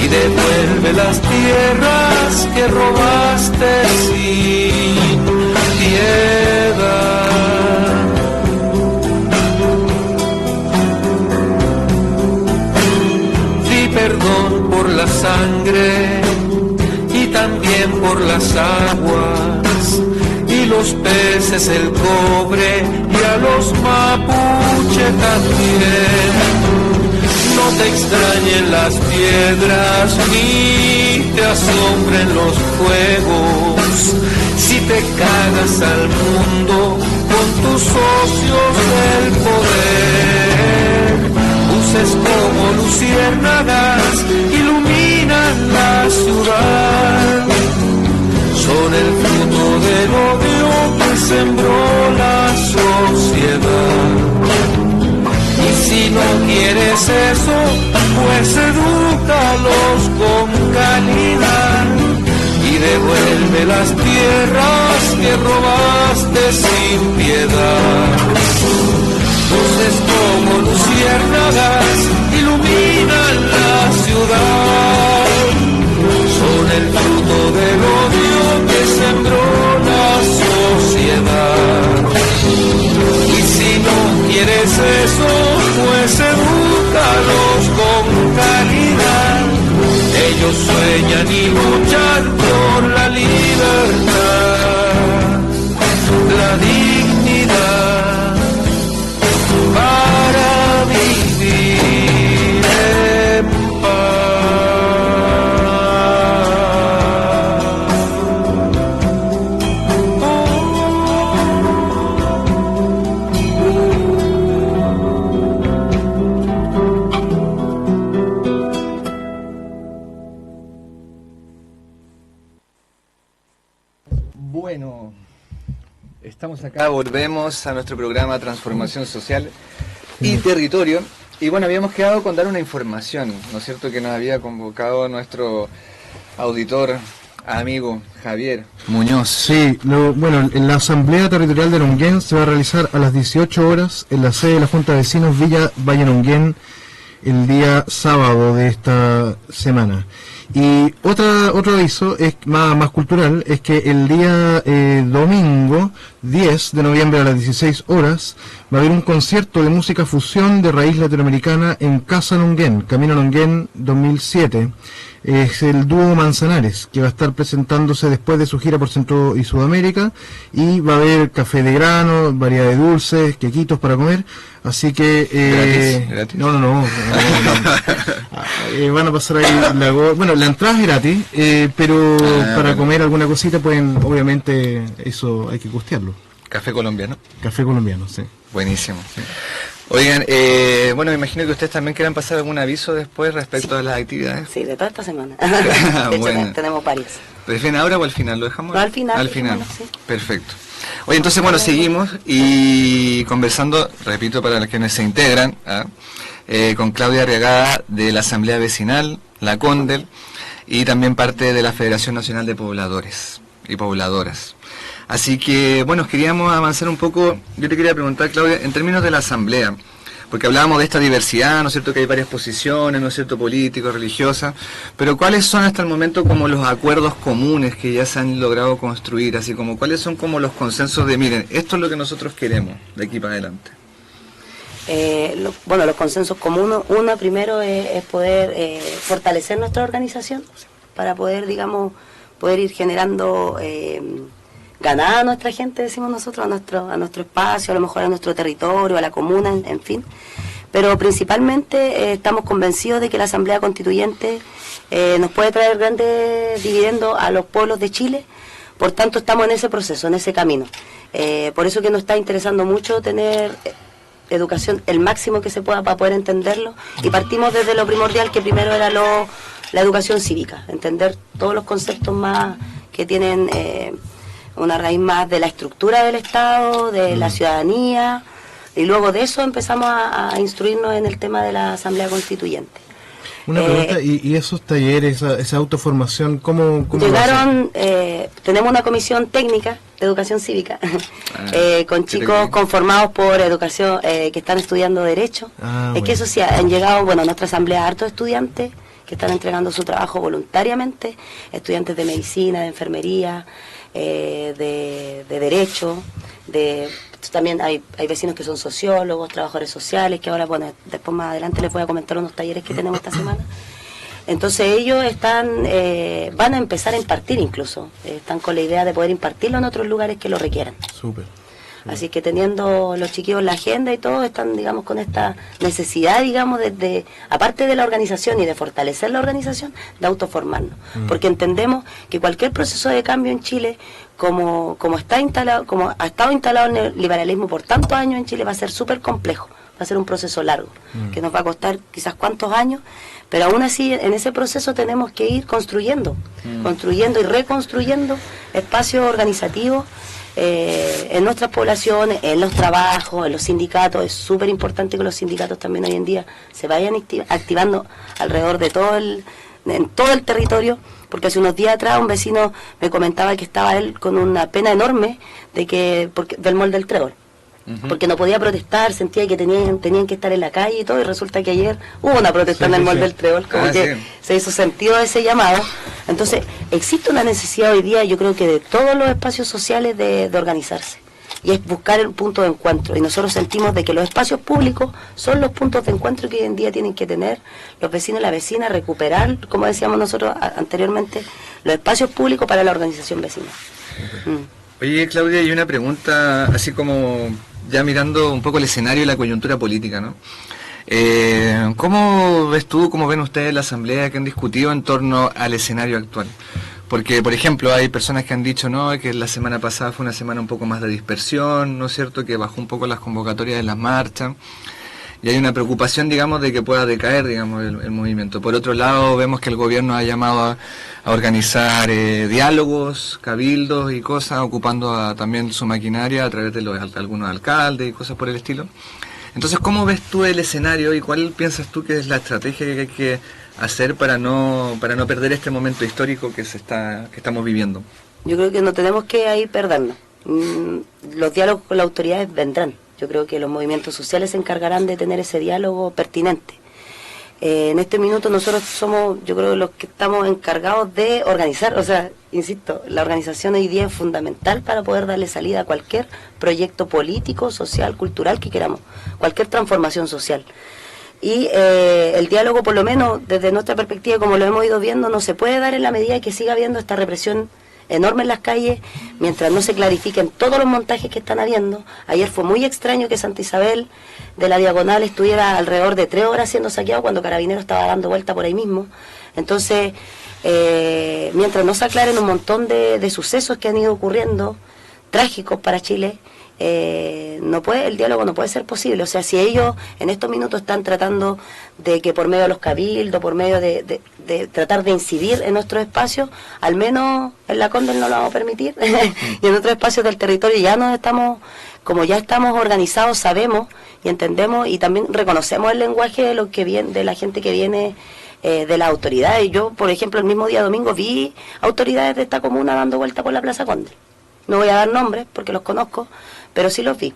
Y devuelve las tierras que robaste sin piedad. Perdón por la sangre y también por las aguas y los peces, el cobre y a los mapuche también. No te extrañen las piedras ni te asombren los fuegos si te cagas al mundo con tus socios del poder. Luces como luciérnagas iluminan la ciudad. Son el fruto del odio que sembró la sociedad. Y si no quieres eso, pues edúcalos con calidad. Y devuelve las tierras que robaste sin piedad. Luces como luciérnagas iluminan la ciudad. Son el fruto del odio que sembró la sociedad. Y si no quieres eso, pues edúcalos con calidad. Ellos sueñan y luchan por la libertad, la dignidad, para vivir en Bueno, estamos acá, volvemos a nuestro programa Transformación Social y Territorio. Y bueno, habíamos quedado con dar una información, ¿no es cierto?, que nos había convocado nuestro auditor, amigo Javier Muñoz. Sí, bueno, en la Asamblea Territorial de Longuén se va a realizar a las 18 horas en la sede de la Junta de Vecinos Villa Valle Longuén el día sábado de esta semana. Y otro aviso es más cultural, es que el día domingo 10 de noviembre a las 16 horas va a haber un concierto de música fusión de raíz latinoamericana en Casa Longuén, Camino Longuén 2007. es el dúo Manzanares, que va a estar presentándose después de su gira por Centro y Sudamérica, y va a haber café de grano, variedad de dulces, quequitos para comer, así que... ¿Gratis? No. Van a pasar ahí la entrada es gratis, pero para comer alguna cosita pueden, obviamente, eso hay que costearlo. Café colombiano. Café colombiano, sí. Buenísimo. Oigan, bueno, me imagino que ustedes también quieran pasar algún aviso después respecto a las actividades. Sí, de toda esta semana. De hecho, Bueno. tenemos varios. ¿Prefieren ahora o al final? ¿Lo dejamos? No, al final. Al final. Sí. Perfecto. Oye, entonces, bueno, seguimos y conversando, repito, para los que se integran, con Claudia Arriagada de la Asamblea Vecinal, la CONDEL, y también parte de la Federación Nacional de Pobladores y Pobladoras. Así que, bueno, queríamos avanzar un poco. Yo te quería preguntar, Claudia, en términos de la Asamblea, porque hablábamos de esta diversidad, ¿no es cierto?, que hay varias posiciones, ¿no es cierto?, políticas, religiosas, pero ¿cuáles son hasta el momento como los acuerdos comunes que ya se han logrado construir? Así como, ¿cuáles son como los consensos de, miren, esto es lo que nosotros queremos de aquí para adelante? Los consensos comunes, uno primero es poder fortalecer nuestra organización para poder, digamos, poder ir generando ganada a nuestra gente, decimos nosotros, a nuestro espacio, a lo mejor a nuestro territorio, a la comuna, en fin. Pero principalmente estamos convencidos de que la Asamblea Constituyente nos puede traer grandes dividendos a los pueblos de Chile. Por tanto, estamos en ese proceso, en ese camino. Por eso que nos está interesando mucho tener educación el máximo que se pueda para poder entenderlo, y partimos desde lo primordial, que primero era la educación cívica, entender todos los conceptos más que tienen una raíz más de la estructura del Estado, de la ciudadanía, y luego de eso empezamos a instruirnos en el tema de la Asamblea Constituyente. Una pregunta, ¿y esos talleres, esa autoformación, cómo llegaron? Tenemos una comisión técnica de educación cívica con chicos conformados por educación que están estudiando Derecho. Es que eso sí, han llegado, bueno, a nuestra asamblea hartos estudiantes que están entregando su trabajo voluntariamente, estudiantes de medicina, de enfermería, de Derecho, también hay vecinos que son sociólogos, trabajadores sociales, que ahora, bueno, después más adelante les voy a comentar unos talleres que tenemos esta semana. Entonces ellos van a empezar a impartir incluso, están con la idea de poder impartirlo en otros lugares que lo requieran. Súper. Así que teniendo los chiquillos la agenda y todo, están, digamos, con esta necesidad, digamos, aparte de la organización y de fortalecer la organización, de autoformarnos. Porque entendemos que cualquier proceso de cambio en Chile, como está instalado, como ha estado instalado el liberalismo por tantos años en Chile, va a ser súper complejo, va a ser un proceso largo, que nos va a costar quizás cuántos años, pero aún así en ese proceso tenemos que ir construyendo y reconstruyendo espacios organizativos en nuestras poblaciones, en los trabajos, en los sindicatos. Es súper importante que los sindicatos también hoy en día se vayan activando alrededor de en todo el territorio, porque hace unos días atrás un vecino me comentaba que estaba él con una pena enorme del Mall del Trébol, porque no podía protestar, sentía que tenían que estar en la calle y todo, y resulta que ayer hubo una protesta en el Mall del Trébol, como que se hizo sentido ese llamado. Entonces, existe una necesidad hoy día, yo creo que de todos los espacios sociales de organizarse, y es buscar el punto de encuentro, y nosotros sentimos de que los espacios públicos son los puntos de encuentro que hoy en día tienen que tener los vecinos y las vecinas, recuperar, como decíamos nosotros anteriormente, los espacios públicos para la organización vecina. Oye, Claudia, hay una pregunta, así como ya mirando un poco el escenario y la coyuntura política, ¿no? ¿Cómo ves tú, cómo ven ustedes la asamblea que han discutido en torno al escenario actual? Porque, por ejemplo, hay personas que han dicho, ¿no?, que la semana pasada fue una semana un poco más de dispersión, ¿no es cierto?, que bajó un poco las convocatorias de las marchas, y hay una preocupación, digamos, de que pueda decaer, digamos, el movimiento. Por otro lado, vemos que el gobierno ha llamado a organizar diálogos, cabildos y cosas, ocupando también su maquinaria a través de algunos alcaldes y cosas por el estilo. Entonces, ¿cómo ves tú el escenario y cuál piensas tú que es la estrategia que hay que hacer para no perder este momento histórico que estamos viviendo? Yo creo que no tenemos que ahí perdernos. Los diálogos con las autoridades vendrán. Yo creo que los movimientos sociales se encargarán de tener ese diálogo pertinente. En este minuto nosotros somos, yo creo, los que estamos encargados de organizar, o sea, insisto, la organización hoy día es fundamental para poder darle salida a cualquier proyecto político, social, cultural que queramos, cualquier transformación social. Y el diálogo, por lo menos desde nuestra perspectiva, como lo hemos ido viendo, no se puede dar en la medida que siga habiendo esta represión enorme en las calles, mientras no se clarifiquen todos los montajes que están habiendo. Ayer fue muy extraño que Santa Isabel de la Diagonal estuviera alrededor de 3 horas siendo saqueado cuando Carabineros estaba dando vuelta por ahí mismo. Entonces, mientras no se aclaren un montón de sucesos que han ido ocurriendo, trágicos para Chile, el diálogo no puede ser posible. O sea, si ellos en estos minutos están tratando de que por medio de los cabildos, por medio de tratar de incidir en nuestros espacios, al menos en la Condel no lo vamos a permitir, y en otros espacios del territorio ya como ya estamos organizados, sabemos y entendemos y también reconocemos el lenguaje de lo que viene, de la gente que viene de las autoridades. Yo, por ejemplo, el mismo día domingo vi autoridades de esta comuna dando vuelta por la Plaza Condel. No voy a dar nombres porque los conozco, pero sí los vi.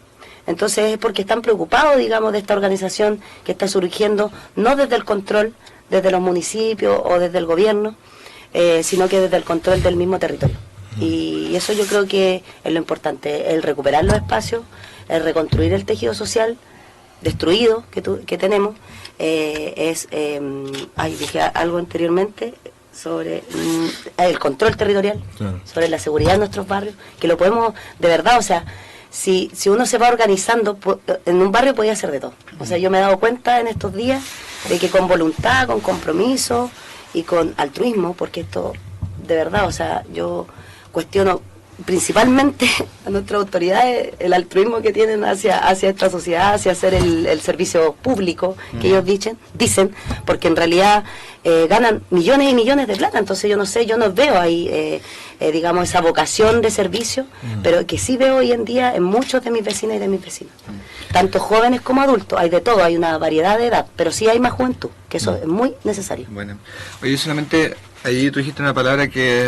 Entonces es porque están preocupados, digamos, de esta organización que está surgiendo, no desde el control, desde los municipios o desde el gobierno, sino que desde el control del mismo territorio. Y eso yo creo que es lo importante, el recuperar los espacios, el reconstruir el tejido social destruido que tenemos. Dije algo anteriormente sobre el control territorial, claro, sobre la seguridad de nuestros barrios, que lo podemos, de verdad, o sea, si uno se va organizando, en un barrio podía hacer de todo. O sea, yo me he dado cuenta en estos días de que con voluntad, con compromiso y con altruismo, porque esto, de verdad, o sea, yo cuestiono principalmente a nuestras autoridades el altruismo que tienen hacia esta sociedad, hacia hacer el servicio público que ellos dicen, porque en realidad ganan millones y millones de plata. Entonces yo no veo ahí digamos esa vocación de servicio, pero que sí veo hoy en día en muchos de mis vecinas y de mis vecinos, tanto jóvenes como adultos. Hay de todo, hay una variedad de edad, pero sí hay más juventud, que eso es muy necesario. Bueno, oye, solamente ahí tú dijiste una palabra que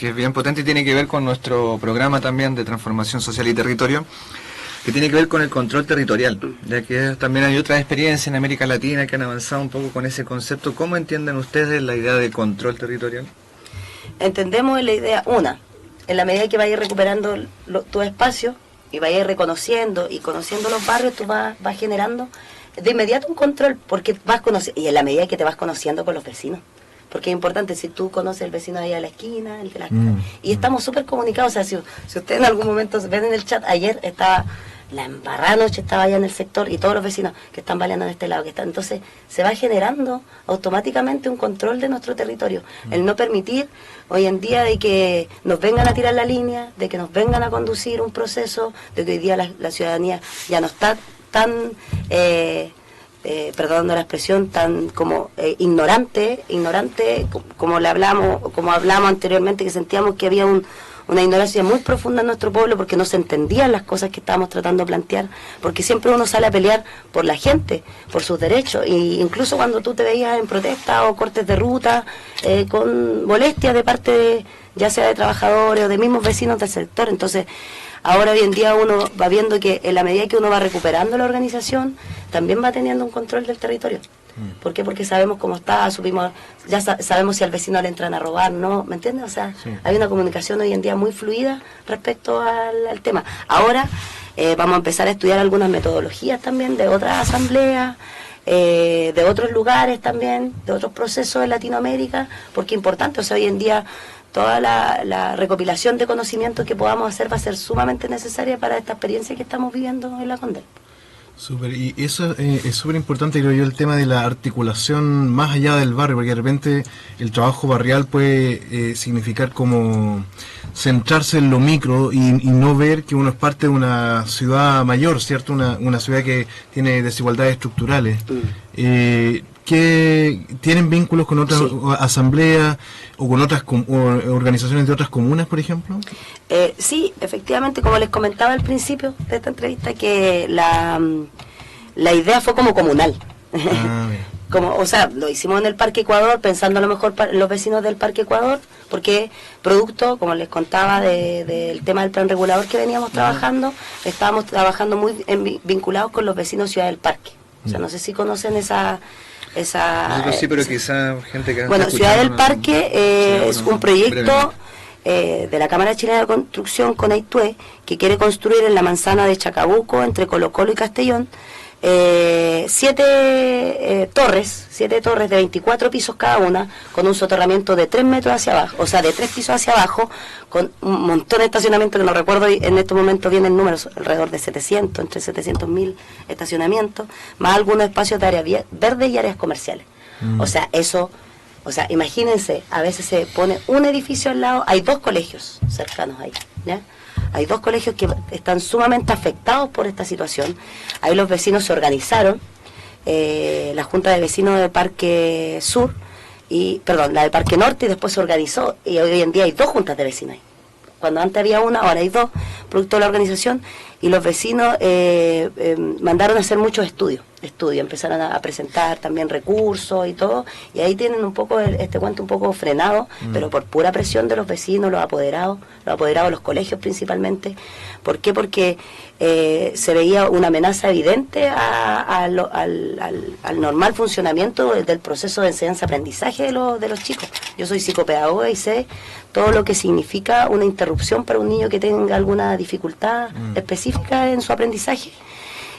es bien potente y tiene que ver con nuestro programa también de transformación social y territorio, que tiene que ver con el control territorial, ya que también hay otras experiencias en América Latina que han avanzado un poco con ese concepto. ¿Cómo entienden ustedes la idea de control territorial? Entendemos la idea, en la medida que vayas recuperando tu espacio y vayas reconociendo y conociendo los barrios, tú vas generando de inmediato un control, porque vas conociendo, y en la medida que te vas conociendo con los vecinos. Porque es importante, si tú conoces el vecino ahí a la esquina, el de la y estamos súper comunicados. O sea, si ustedes en algún momento ven en el chat, ayer estaba la embarrada noche, estaba allá en el sector, y todos los vecinos que están baleando en este lado, entonces se va generando automáticamente un control de nuestro territorio. El no permitir hoy en día de que nos vengan a tirar la línea, de que nos vengan a conducir un proceso, de que hoy día la ciudadanía ya no está tan perdonando la expresión, tan como ignorante, como hablamos anteriormente, que sentíamos que había una ignorancia muy profunda en nuestro pueblo, porque no se entendían las cosas que estábamos tratando de plantear, porque siempre uno sale a pelear por la gente, por sus derechos, y incluso cuando tú te veías en protesta o cortes de ruta, con molestias de parte ya sea de trabajadores o de mismos vecinos del sector. Entonces, ahora hoy en día uno va viendo que en la medida que uno va recuperando la organización, también va teniendo un control del territorio. ¿Por qué? Porque sabemos cómo está, sabemos si al vecino le entran a robar, ¿no? ¿Me entiendes? O sea, hay una comunicación hoy en día muy fluida respecto al tema. Ahora vamos a empezar a estudiar algunas metodologías también de otras asambleas, de otros lugares también, de otros procesos en Latinoamérica, porque es importante, o sea, hoy en día toda la recopilación de conocimientos que podamos hacer va a ser sumamente necesaria para esta experiencia que estamos viviendo en la Condel. Súper, y eso es súper importante, creo yo, el tema de la articulación más allá del barrio, porque de repente el trabajo barrial puede significar como centrarse en lo micro y no ver que uno es parte de una ciudad mayor, ¿cierto? Una ciudad que tiene desigualdades estructurales. ¿Que tienen vínculos con otras asambleas o con otras organizaciones de otras comunas, por ejemplo? Sí, efectivamente, como les comentaba al principio de esta entrevista, que la idea fue como comunal. O sea, lo hicimos en el Parque Ecuador, pensando a lo mejor para los vecinos del Parque Ecuador, porque producto, como les contaba, del tema del plan regulador que veníamos trabajando, estábamos trabajando muy vinculados con los vecinos de Ciudad del Parque. O sea, no sé si conocen esa sí, pero quizá gente que... Bueno, Ciudad del Parque es un proyecto de la Cámara Chilena de Construcción con Aitue, que quiere construir en la manzana de Chacabuco, entre Colo Colo y Castellón, 7 torres de 24 pisos cada una, con un soterramiento de 3 metros hacia abajo, o sea, de 3 pisos hacia abajo, con un montón de estacionamientos que no recuerdo en este momento bien el número, alrededor de 700, entre 700.000 estacionamientos, más algunos espacios de áreas verdes y áreas comerciales. O sea, imagínense, a veces se pone un edificio al lado, hay 2 colegios cercanos ahí, ¿ya? Hay 2 colegios que están sumamente afectados por esta situación. Ahí los vecinos se organizaron, la Junta de Vecinos del Parque Sur, la de Parque Norte, y después se organizó, y hoy en día hay 2 juntas de vecinos ahí. Cuando antes había una, ahora hay 2, producto de la organización, y los vecinos mandaron a hacer muchos estudios, empezaron a presentar también recursos y todo, y ahí tienen un poco este cuento un poco frenado, pero por pura presión de los vecinos, los apoderados, los colegios principalmente. ¿Por qué? Porque se veía una amenaza evidente al normal funcionamiento del proceso de enseñanza-aprendizaje de los chicos. Yo soy psicopedagoga y sé todo lo que significa una interrupción para un niño que tenga alguna dificultad específica en su aprendizaje.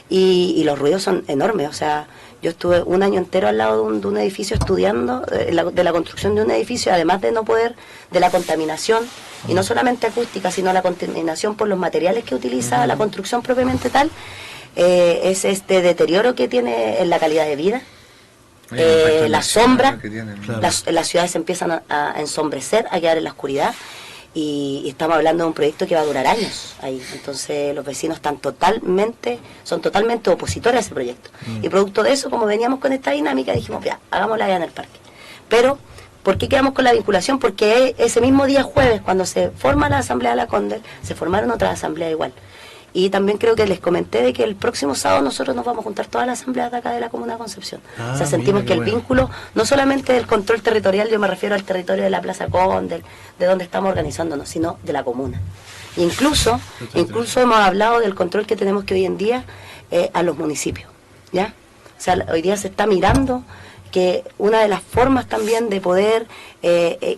Y los ruidos son enormes, o sea, yo estuve un año entero al lado de un edificio estudiando de la construcción de un edificio, además de no poder, de la contaminación, y no solamente acústica, sino la contaminación por los materiales que utiliza la construcción propiamente tal, es este deterioro que tiene en la calidad de vida, la sombra, las ciudades empiezan a ensombrecer, a quedar en la oscuridad. Y estamos hablando de un proyecto que va a durar años ahí. Entonces los vecinos son totalmente opositores a ese proyecto. Y producto de eso, como veníamos con esta dinámica, dijimos, ya, hagámosla allá en el parque. Pero, ¿por qué quedamos con la vinculación? Porque ese mismo día jueves, cuando se forma la asamblea de la Condel, se formaron otras asambleas igual. Y también creo que les comenté de que el próximo sábado nosotros nos vamos a juntar todas las asambleas de acá de la Comuna de Concepción. O sea, sentimos que el vínculo, no solamente del control territorial, yo me refiero al territorio de la Plaza Condel, de donde estamos organizándonos, sino de la comuna. Incluso hemos hablado del control que tenemos que hoy en día a los municipios, ¿ya? O sea, hoy día se está mirando que una de las formas también de poder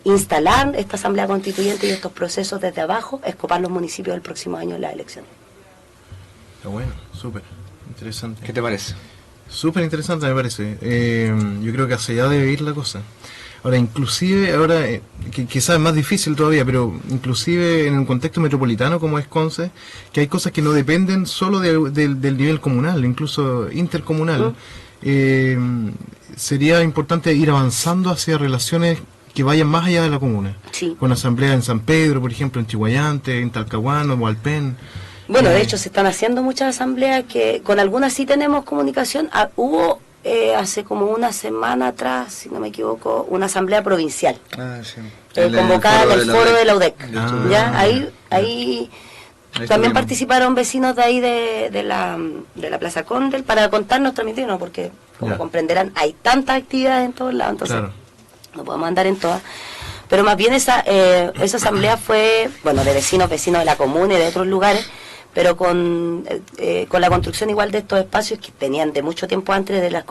instalar esta asamblea constituyente y estos procesos desde abajo es copar los municipios del próximo año en las elecciones. Está bueno, súper interesante. ¿Qué te parece? Súper interesante me parece. Yo creo que hacia allá debe ir la cosa. Ahora, inclusive, que quizás es más difícil todavía, pero inclusive en un contexto metropolitano como es Conce, que hay cosas que no dependen solo del nivel comunal, incluso intercomunal. Sería importante ir avanzando hacia relaciones que vayan más allá de la comuna. Sí. Con asambleas en San Pedro, por ejemplo, en Chihuayante, en Talcahuano, en Hualpén. Bueno, de hecho se están haciendo muchas asambleas que con algunas sí tenemos comunicación. Hubo hace como una semana atrás, si no me equivoco, una asamblea provincial convocada en el foro de la UDEC. ¿Ya? Ahí también participaron vecinos de ahí de la Plaza Condel para contarnos, transmitirnos, porque como comprenderán hay tantas actividades en todos lados, entonces no podemos andar en todas. Pero más bien esa asamblea fue, bueno, de vecinos de la comuna y de otros lugares, pero con la construcción igual de estos espacios que venían de mucho tiempo antes de las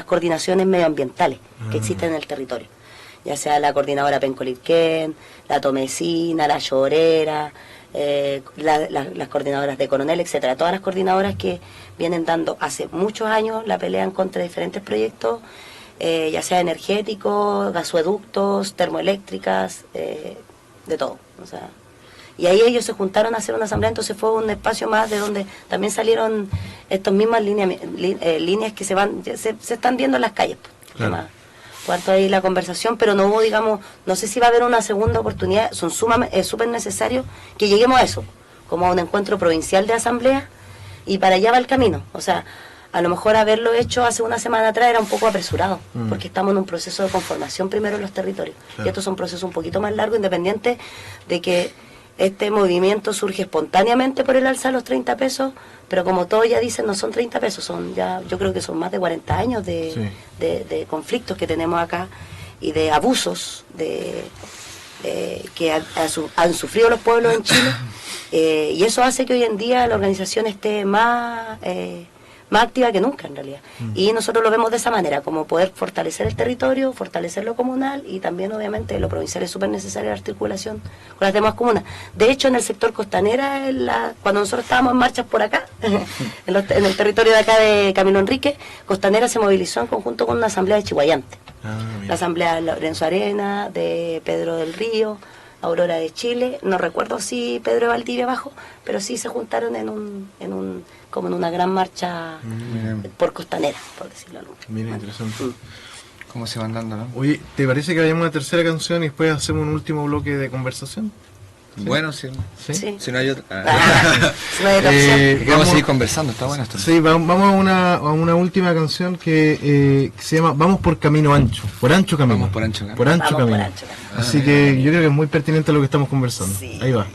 coordinaciones medioambientales que existen en el territorio, ya sea la coordinadora Pencolipquén, la Tomecina, la Llorera, las coordinadoras de Coronel, etcétera, todas las coordinadoras que vienen dando hace muchos años la pelea en contra de diferentes proyectos, ya sea energéticos, gasoductos, termoeléctricas, de todo, o sea. Y ahí ellos se juntaron a hacer una asamblea, entonces fue un espacio más de donde también salieron estas mismas líneas que se están viendo en las calles. Claro. Cuarto ahí la conversación, pero no hubo, digamos, no sé si va a haber una segunda oportunidad, es súper necesario que lleguemos a eso, como a un encuentro provincial de asamblea, y para allá va el camino. O sea, a lo mejor haberlo hecho hace una semana atrás era un poco apresurado, porque estamos en un proceso de conformación primero en los territorios, y estos son procesos un poquito más largos, independiente de que este movimiento surge espontáneamente por el alza de los 30 pesos, pero como todos ya dicen, no son 30 pesos, yo creo que son más de 40 años de conflictos que tenemos acá y de abusos que han sufrido los pueblos en Chile, y eso hace que hoy en día la organización esté más más activa que nunca en realidad. Y nosotros lo vemos de esa manera, como poder fortalecer el territorio, fortalecer lo comunal, y también obviamente lo provincial es súper necesaria la articulación con las demás comunas. De hecho, en el sector costanera, cuando nosotros estábamos en marchas por acá, en el territorio de acá de Camilo Enrique, Costanera se movilizó en conjunto con una asamblea de Chihuayante. La asamblea de Lorenzo Arena, de Pedro del Río, Aurora de Chile, no recuerdo si Pedro de Valdivia abajo, pero sí se juntaron como en una gran marcha por Costanera, por decirlo algo. Mira, interesante. ¿Cómo se van dando, no? Oye, ¿te parece que vayamos a una tercera canción y después hacemos un último bloque de conversación? Bueno, sí. Sí. Si no hay otra. Si no hay otra opción. Vamos a seguir conversando, está bueno esto. Sí, vamos a una última canción que se llama Vamos por Camino Ancho, por Ancho Camino. Vamos por Ancho Camino. Por Ancho Vamos Camino. por Ancho Camino. Así que yo creo que es muy pertinente lo que estamos conversando. Sí. Ahí va.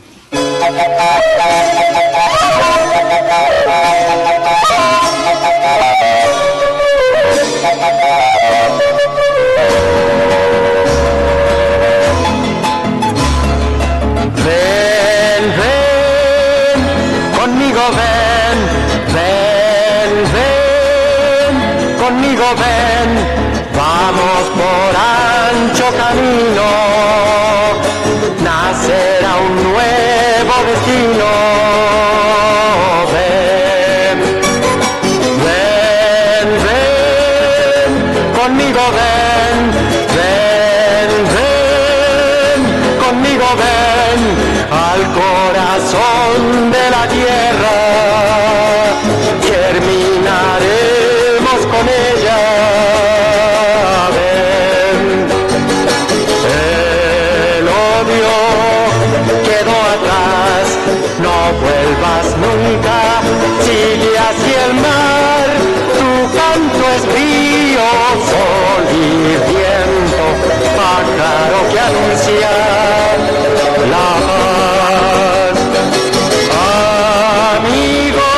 Ven, ven, conmigo ven, ven, ven, conmigo ven, vamos por ancho camino, nacerá un nuevo destino. Ven, ven, ven, conmigo ven, ven, ven, conmigo ven, al corazón de la tierra, germinaremos con ella. Ven, el odio quedó atrás, no vuelvas nunca, sigue hacia el mar, tu canto es río, sol y viento, pájaro que anuncia la paz. Amigo,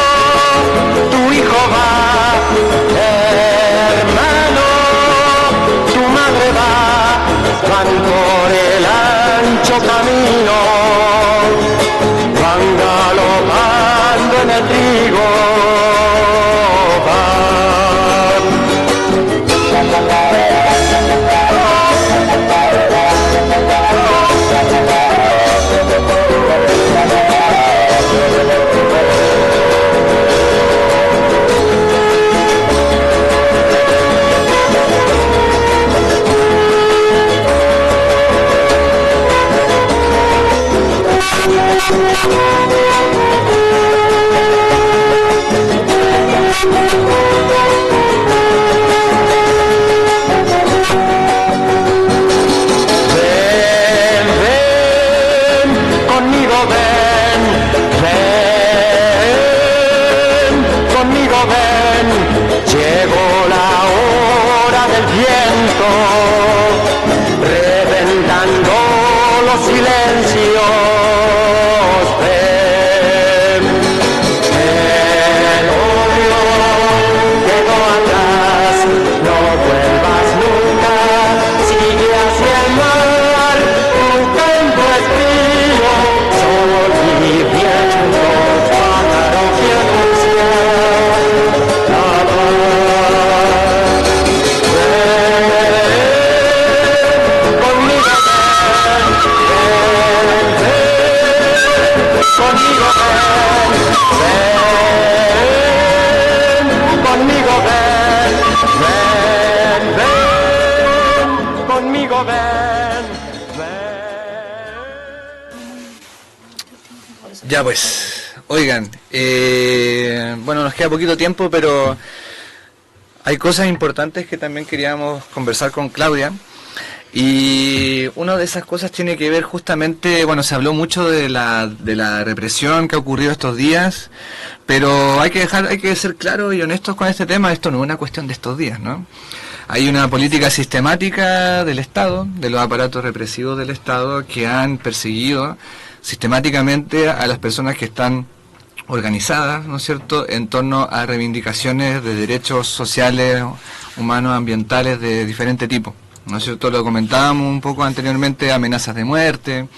tu hijo va, hermano, tu madre va, van por el ancho camino, van galopando en el trigo, van. Ven, ven, conmigo ven, ven, conmigo ven, llegó la hora del viento, reventando los silencios. Ven, el odio quedó atrás, no vuelvas nunca, sigue hacia el mar, tu canto es río, sol y viento, pájaro que anuncia la paz. Ven, conmigo ven, conmigo ven, conmigo ven, conmigo ven, Ya pues, oigan, bueno, nos queda poquito tiempo, pero hay cosas importantes que también queríamos conversar con Claudia. Y una de esas cosas tiene que ver justamente, bueno, se habló mucho de la represión que ha ocurrido estos días, pero hay que ser claros y honestos con este tema. Esto no es una cuestión de estos días, ¿no? Hay una política sistemática del Estado, de los aparatos represivos del Estado, que han perseguido sistemáticamente a las personas que están organizadas, ¿no es cierto?, en torno a reivindicaciones de derechos sociales, humanos, ambientales de diferente tipo, ¿no es cierto? Lo comentábamos un poco anteriormente, amenazas de muerte,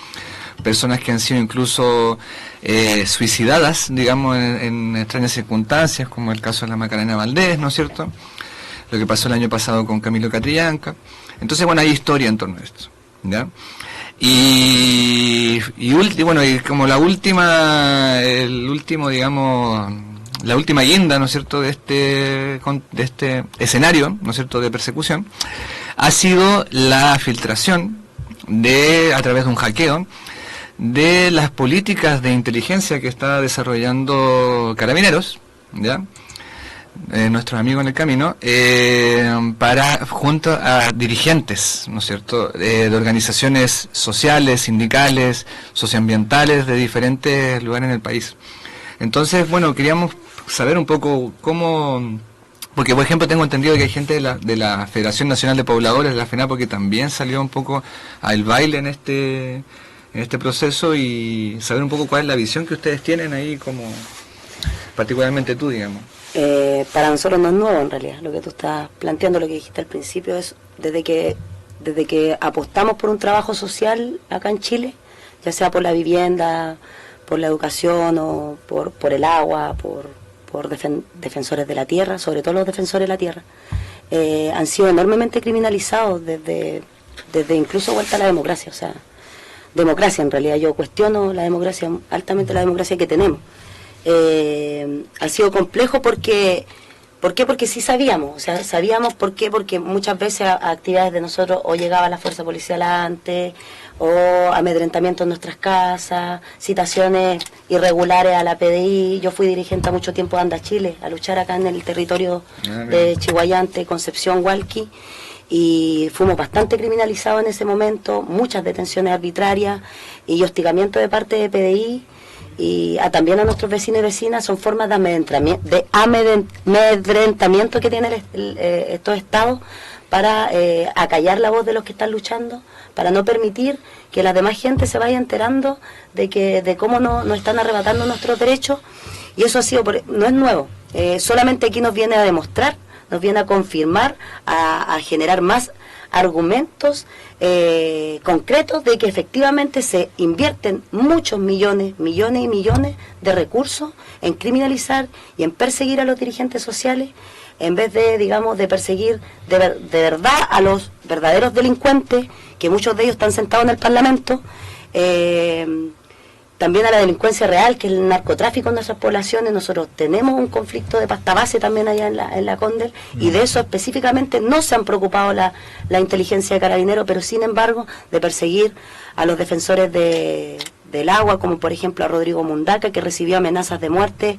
personas que han sido incluso suicidadas, digamos, en extrañas circunstancias, como el caso de la Macarena Valdés, ¿no es cierto? Lo que pasó el año pasado con Camilo Catrillanca. Entonces, bueno, hay historia en torno a esto, ¿ya? Y como la última guinda, ¿no es cierto?, de este escenario, ¿no es cierto?, de persecución, ha sido la filtración a través de un hackeo, de las políticas de inteligencia que está desarrollando Carabineros, ¿ya?, nuestros amigos en el camino, junto a dirigentes, ¿no es cierto?, de organizaciones sociales, sindicales, socioambientales de diferentes lugares en el país. Entonces, bueno, queríamos saber un poco cómo, porque por ejemplo tengo entendido que hay gente de la Federación Nacional de Pobladores, la FENAPO, que también salió un poco al baile en este proceso, y saber un poco cuál es la visión que ustedes tienen ahí, como particularmente tú, digamos. Para nosotros no es nuevo en realidad, lo que tú estás planteando, lo que dijiste al principio, es desde que apostamos por un trabajo social acá en Chile, ya sea por la vivienda, por la educación o por el agua, por defensores de la tierra, sobre todo los defensores de la tierra, han sido enormemente criminalizados desde incluso vuelta a la democracia. O sea, democracia en realidad, yo cuestiono la democracia, altamente la democracia que tenemos. Ha sido complejo porque sí sabíamos, o sea, sabíamos por qué, porque muchas veces a actividades de nosotros o llegaba la fuerza policial antes, o amedrentamiento en nuestras casas, citaciones irregulares a la PDI. Yo fui dirigente mucho tiempo de Anda Chile, a luchar acá en el territorio de Chihuayante, Concepción, Hualqui, y fuimos bastante criminalizados en ese momento, muchas detenciones arbitrarias y hostigamiento de parte de PDI. Y también a nuestros vecinos y vecinas son formas de amedrentamiento que tienen estos estados para acallar la voz de los que están luchando, para no permitir que la demás gente se vaya enterando de cómo nos están arrebatando nuestros derechos. Y eso ha sido no es nuevo, solamente aquí nos viene a demostrar, nos viene a confirmar, a generar más argumentos concretos de que efectivamente se invierten muchos millones y millones de recursos en criminalizar y en perseguir a los dirigentes sociales, en vez de, digamos, de perseguir de verdad a los verdaderos delincuentes, que muchos de ellos están sentados en el Parlamento, también a la delincuencia real, que es el narcotráfico en nuestras poblaciones. Nosotros tenemos un conflicto de pasta base también allá en la Condel, y de eso específicamente no se han preocupado la inteligencia de Carabineros, pero sin embargo de perseguir a los defensores del agua, como por ejemplo a Rodrigo Mundaca, que recibió amenazas de muerte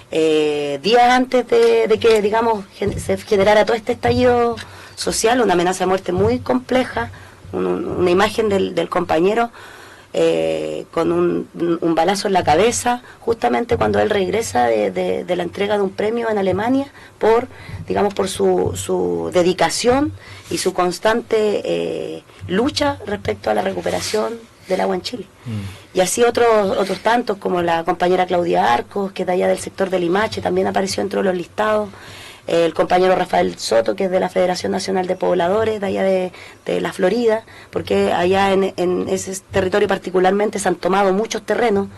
días antes de que, digamos, se generara todo este estallido social, una amenaza de muerte muy compleja, una imagen del compañero con un balazo en la cabeza, justamente cuando él regresa de la entrega de un premio en Alemania por su dedicación y su constante lucha respecto a la recuperación del agua en Chile. Y así otros tantos, como la compañera Claudia Arcos, que es de allá del sector de Limache, también apareció dentro de los listados. El compañero Rafael Soto, que es de la Federación Nacional de Pobladores, de allá de la Florida, porque allá en ese territorio particularmente se han tomado muchos terrenos,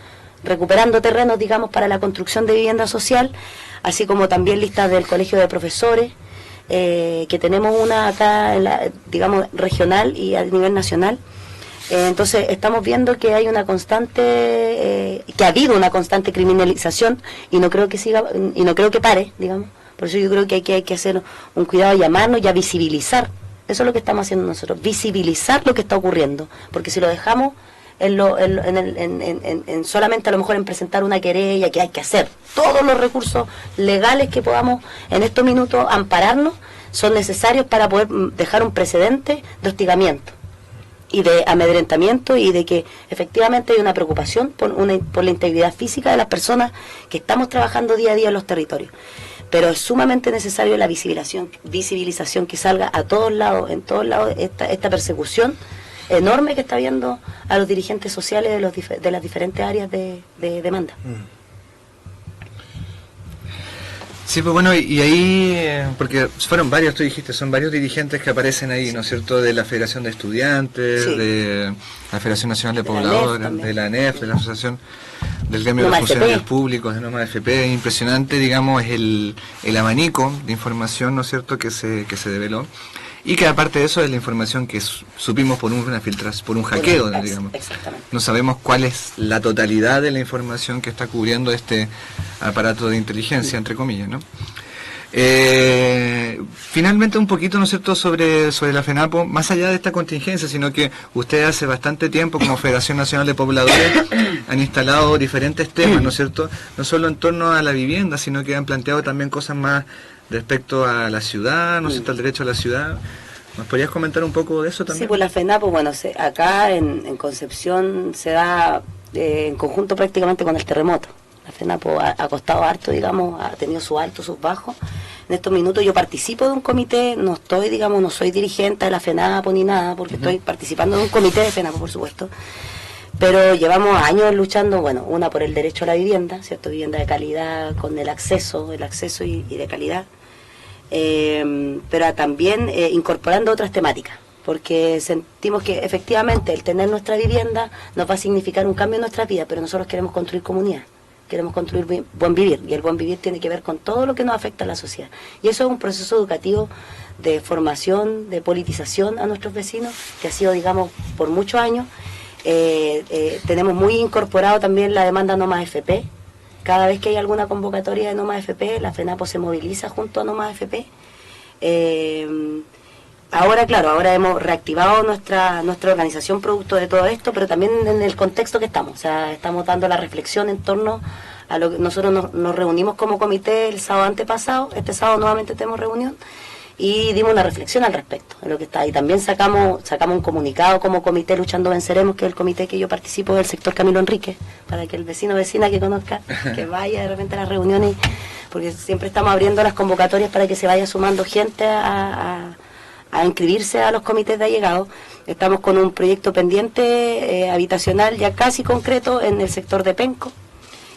recuperando terrenos, digamos, para la construcción de vivienda social, así como también listas del Colegio de Profesores, que tenemos una acá, digamos, regional y a nivel nacional. Entonces estamos viendo que hay una constante, que ha habido una constante criminalización, y no creo que siga, y no creo que pare, digamos. Por eso yo creo que hay que hacer un cuidado, llamarnos y a visibilizar. Eso es lo que estamos haciendo nosotros, visibilizar lo que está ocurriendo. Porque si lo dejamos en solamente a lo mejor en presentar una querella, que hay que hacer todos los recursos legales que podamos en estos minutos ampararnos, son necesarios para poder dejar un precedente de hostigamiento y de amedrentamiento, y de que efectivamente hay una preocupación por la integridad física de las personas que estamos trabajando día a día en los territorios. Pero es sumamente necesario la visibilización que salga a todos lados, en todos lados, esta persecución enorme que está habiendo a los dirigentes sociales de las diferentes áreas de demanda. Sí, pues bueno, y ahí, porque fueron varios, tú dijiste, son varios dirigentes que aparecen ahí, ¿no es cierto?, de la Federación de Estudiantes, Sí. de la Federación Nacional de De la Pobladores, ANEF de la ANEF, de la Asociación del Gremio de Noma Funcionarios FP. Públicos, de Noma FP. Impresionante, digamos, el abanico de información, ¿no es cierto?, que se develó. Y que aparte de eso es la información que supimos por una filtración, por un hackeo, digamos. Exactamente. No sabemos cuál es la totalidad de la información que está cubriendo este aparato de inteligencia, entre comillas, ¿no? Finalmente un poquito, ¿no es cierto?, sobre la FENAPO, más allá de esta contingencia, sino que ustedes hace bastante tiempo como Federación Nacional de Pobladores han instalado diferentes temas, ¿no es cierto?, no solo en torno a la vivienda, sino que han planteado también cosas más respecto a la ciudad, ¿no es cierto?, al derecho a la ciudad. ¿Nos podrías comentar un poco de eso también? Sí, pues la FENAPO, bueno, acá en Concepción se da en conjunto prácticamente con el terremoto. La FENAPO ha costado harto, digamos, ha tenido sus altos, sus bajos. En estos minutos yo participo de un comité, no estoy, digamos, no soy dirigente de la FENAPO ni nada, porque estoy participando de un comité de FENAPO, por supuesto. Pero llevamos años luchando, bueno, una por el derecho a la vivienda, ¿cierto? Vivienda de calidad, con el acceso y de calidad. Pero también incorporando otras temáticas, porque sentimos que efectivamente el tener nuestra vivienda nos va a significar un cambio en nuestra vida, pero nosotros queremos construir comunidad, queremos construir buen vivir, y el buen vivir tiene que ver con todo lo que nos afecta a la sociedad. Y eso es un proceso educativo de formación, de politización a nuestros vecinos, que ha sido, digamos, por muchos años. Tenemos muy incorporado también la demanda Noma FP. Cada vez que hay alguna convocatoria de Noma FP, la FENAPO se moviliza junto a Noma FP. Ahora, claro, ahora hemos reactivado nuestra organización producto de todo esto, pero también en el contexto que estamos. O sea, estamos dando la reflexión en torno a lo que nosotros nos reunimos como comité el sábado antepasado. Este sábado nuevamente tenemos reunión y dimos una reflexión al respecto de lo que está. Y también sacamos un comunicado como comité Luchando Venceremos, que es el comité que yo participo del sector Camilo Enrique, para que el vecina que conozca, que vaya de repente a las reuniones, porque siempre estamos abriendo las convocatorias para que se vaya sumando gente a inscribirse a los comités de allegados. Estamos con un proyecto pendiente habitacional ya casi concreto en el sector de Penco.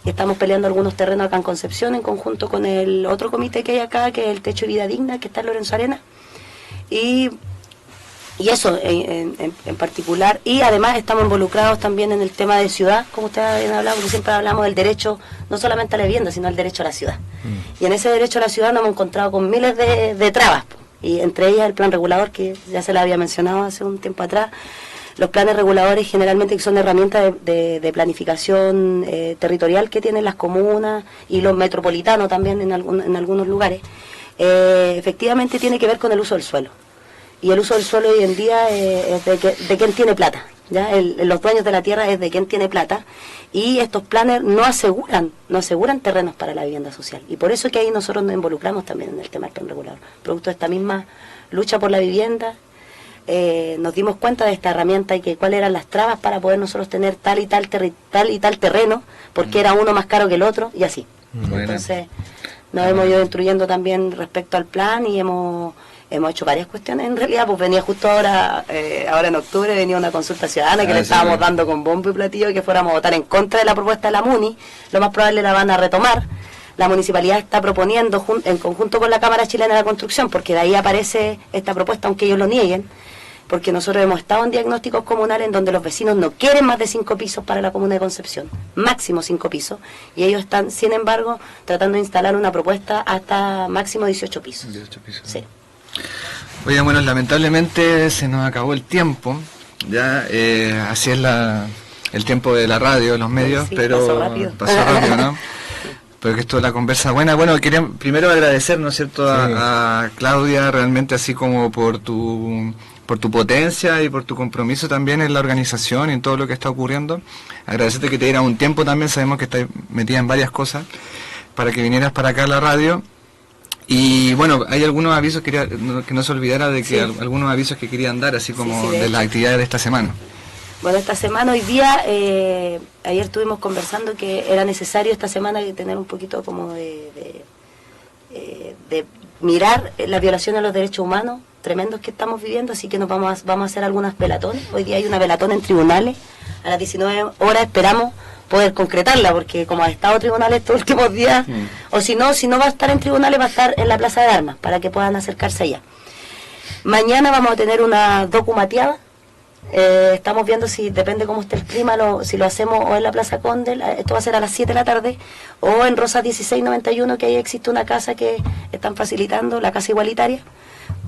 Estamos peleando algunos terrenos acá en Concepción en conjunto con el otro comité que hay acá, que es el Techo de Vida Digna, que está en Lorenzo Arena. Y eso en particular. Y además estamos involucrados también en el tema de ciudad, como ustedes habían hablado, porque siempre hablamos del derecho no solamente a la vivienda, sino al derecho a la ciudad. Y en ese derecho a la ciudad nos hemos encontrado con miles de trabas, y entre ellas el plan regulador, que ya se le había mencionado hace un tiempo atrás. Los planes reguladores generalmente son herramientas de planificación territorial que tienen las comunas y los metropolitanos también en algunos lugares. Efectivamente tiene que ver con el uso del suelo. Y el uso del suelo hoy en día es de quien tiene plata. ¿Ya? Los dueños de la tierra es de quien tiene plata. Y estos planes no aseguran terrenos para la vivienda social. Y por eso es que ahí nosotros nos involucramos también en el tema del plan regulador. Producto de esta misma lucha por la vivienda, nos dimos cuenta de esta herramienta y que cuáles eran las trabas para poder nosotros tener tal y tal terreno, porque era uno más caro que el otro, y así. Entonces nos hemos ido instruyendo también respecto al plan y hemos hecho varias cuestiones. En realidad, pues venía justo ahora en octubre, venía una consulta ciudadana que le estábamos dando con bombo y platillo que fuéramos a votar en contra de la propuesta de la MUNI. Lo más probable la van a retomar. La municipalidad está proponiendo en conjunto con la Cámara Chilena de la Construcción, porque de ahí aparece esta propuesta, aunque ellos lo nieguen, porque nosotros hemos estado en diagnósticos comunales en donde los vecinos no quieren más de 5 pisos para la comuna de Concepción, máximo 5 pisos, y ellos están, sin embargo, tratando de instalar una propuesta hasta máximo 18 pisos. 18 pisos. Sí. Oye, bueno, lamentablemente se nos acabó el tiempo, ya, así es el tiempo de la radio, los medios, Sí, pero pasó rápido, ¿no? Pero que esto es la conversa buena. Bueno, quería primero agradecer, ¿no es cierto?, a Claudia, realmente, así como por tu potencia y por tu compromiso también en la organización y en todo lo que está ocurriendo. Agradecerte que te diera un tiempo también, sabemos que estás metida en varias cosas, para que vinieras para acá a la radio. Y bueno, hay algunos avisos, que no se olvidara de que algunos avisos que querían dar, así como de las actividades de esta semana. Bueno, esta semana, hoy día, ayer estuvimos conversando que era necesario esta semana tener un poquito como de mirar las violaciones a los derechos humanos tremendos que estamos viviendo, así que nos vamos a hacer algunas velatones. Hoy día hay una velatón en tribunales, a las 19 horas esperamos poder concretarla, porque como ha estado tribunales estos últimos días, o si no va a estar en tribunales, va a estar en la Plaza de Armas, para que puedan acercarse allá. Mañana vamos a tener una documateada. Estamos viendo si, depende cómo esté el clima, si lo hacemos o en la Plaza Condel, esto va a ser a las 7 de la tarde, o en Rosas 1691, que ahí existe una casa que están facilitando, la casa igualitaria.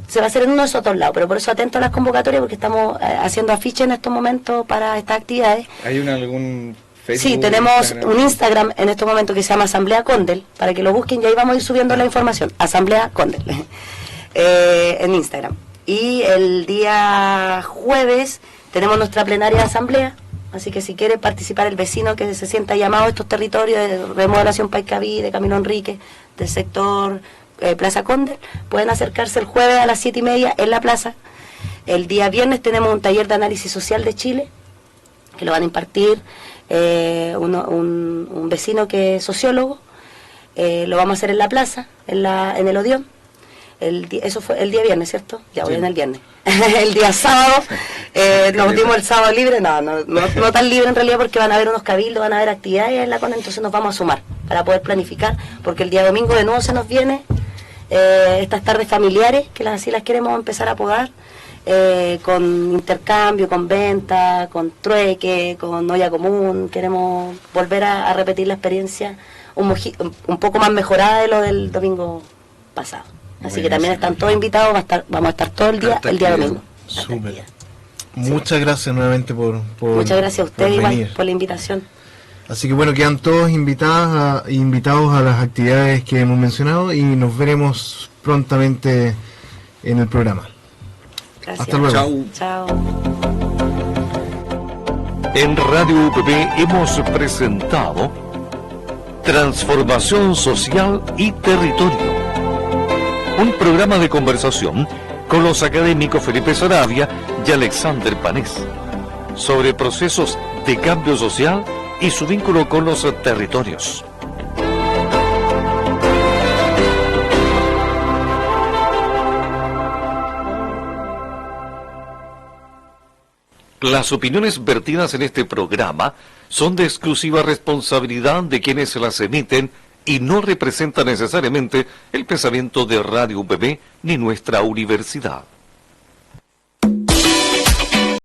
Se va a hacer en uno de esos dos lados, pero por eso atento a las convocatorias, porque estamos haciendo afiches en estos momentos para estas actividades. ¿Hay algún Facebook? Sí, tenemos Instagram? un Instagram en estos momentos que se llama Asamblea Condel, para que lo busquen y ahí vamos a ir subiendo la información. Asamblea Condel, en Instagram. Y el día jueves tenemos nuestra plenaria de asamblea, así que si quiere participar el vecino que se sienta llamado a estos territorios de remodelación Paicaví, de Camilo Enrique, del sector Plaza Condel, pueden acercarse el jueves a las 7:30 en la plaza. El día viernes tenemos un taller de análisis social de Chile, que lo van a impartir un vecino que es sociólogo. Lo vamos a hacer en la plaza, en el Odeón. Eso fue el día viernes, ¿cierto? Ya voy en el viernes. El día sábado, nos dimos el sábado libre, no tan libre en realidad, porque van a haber unos cabildos, van a haber actividades en la CONA, entonces nos vamos a sumar para poder planificar, porque el día domingo de nuevo se nos viene estas tardes familiares, que así las queremos empezar a apodar, con intercambio, con venta, con trueque, con olla común. Queremos volver a repetir la experiencia un poco más mejorada de lo del domingo pasado. Así que también están todos invitados, vamos a estar todo el día domingo. Súper. Muchas gracias nuevamente por Muchas gracias a usted por igual venir. por la invitación. Así que bueno, quedan todos invitados a las actividades que hemos mencionado y nos veremos prontamente en el programa. Gracias. Hasta luego. Chao. En Radio UPB hemos presentado Transformación Social y Territorio, un programa de conversación con los académicos Felipe Saravia y Alexander Panés sobre procesos de cambio social y su vínculo con los territorios. Las opiniones vertidas en este programa son de exclusiva responsabilidad de quienes las emiten y no representan necesariamente el pensamiento de Radio UPB ni nuestra universidad.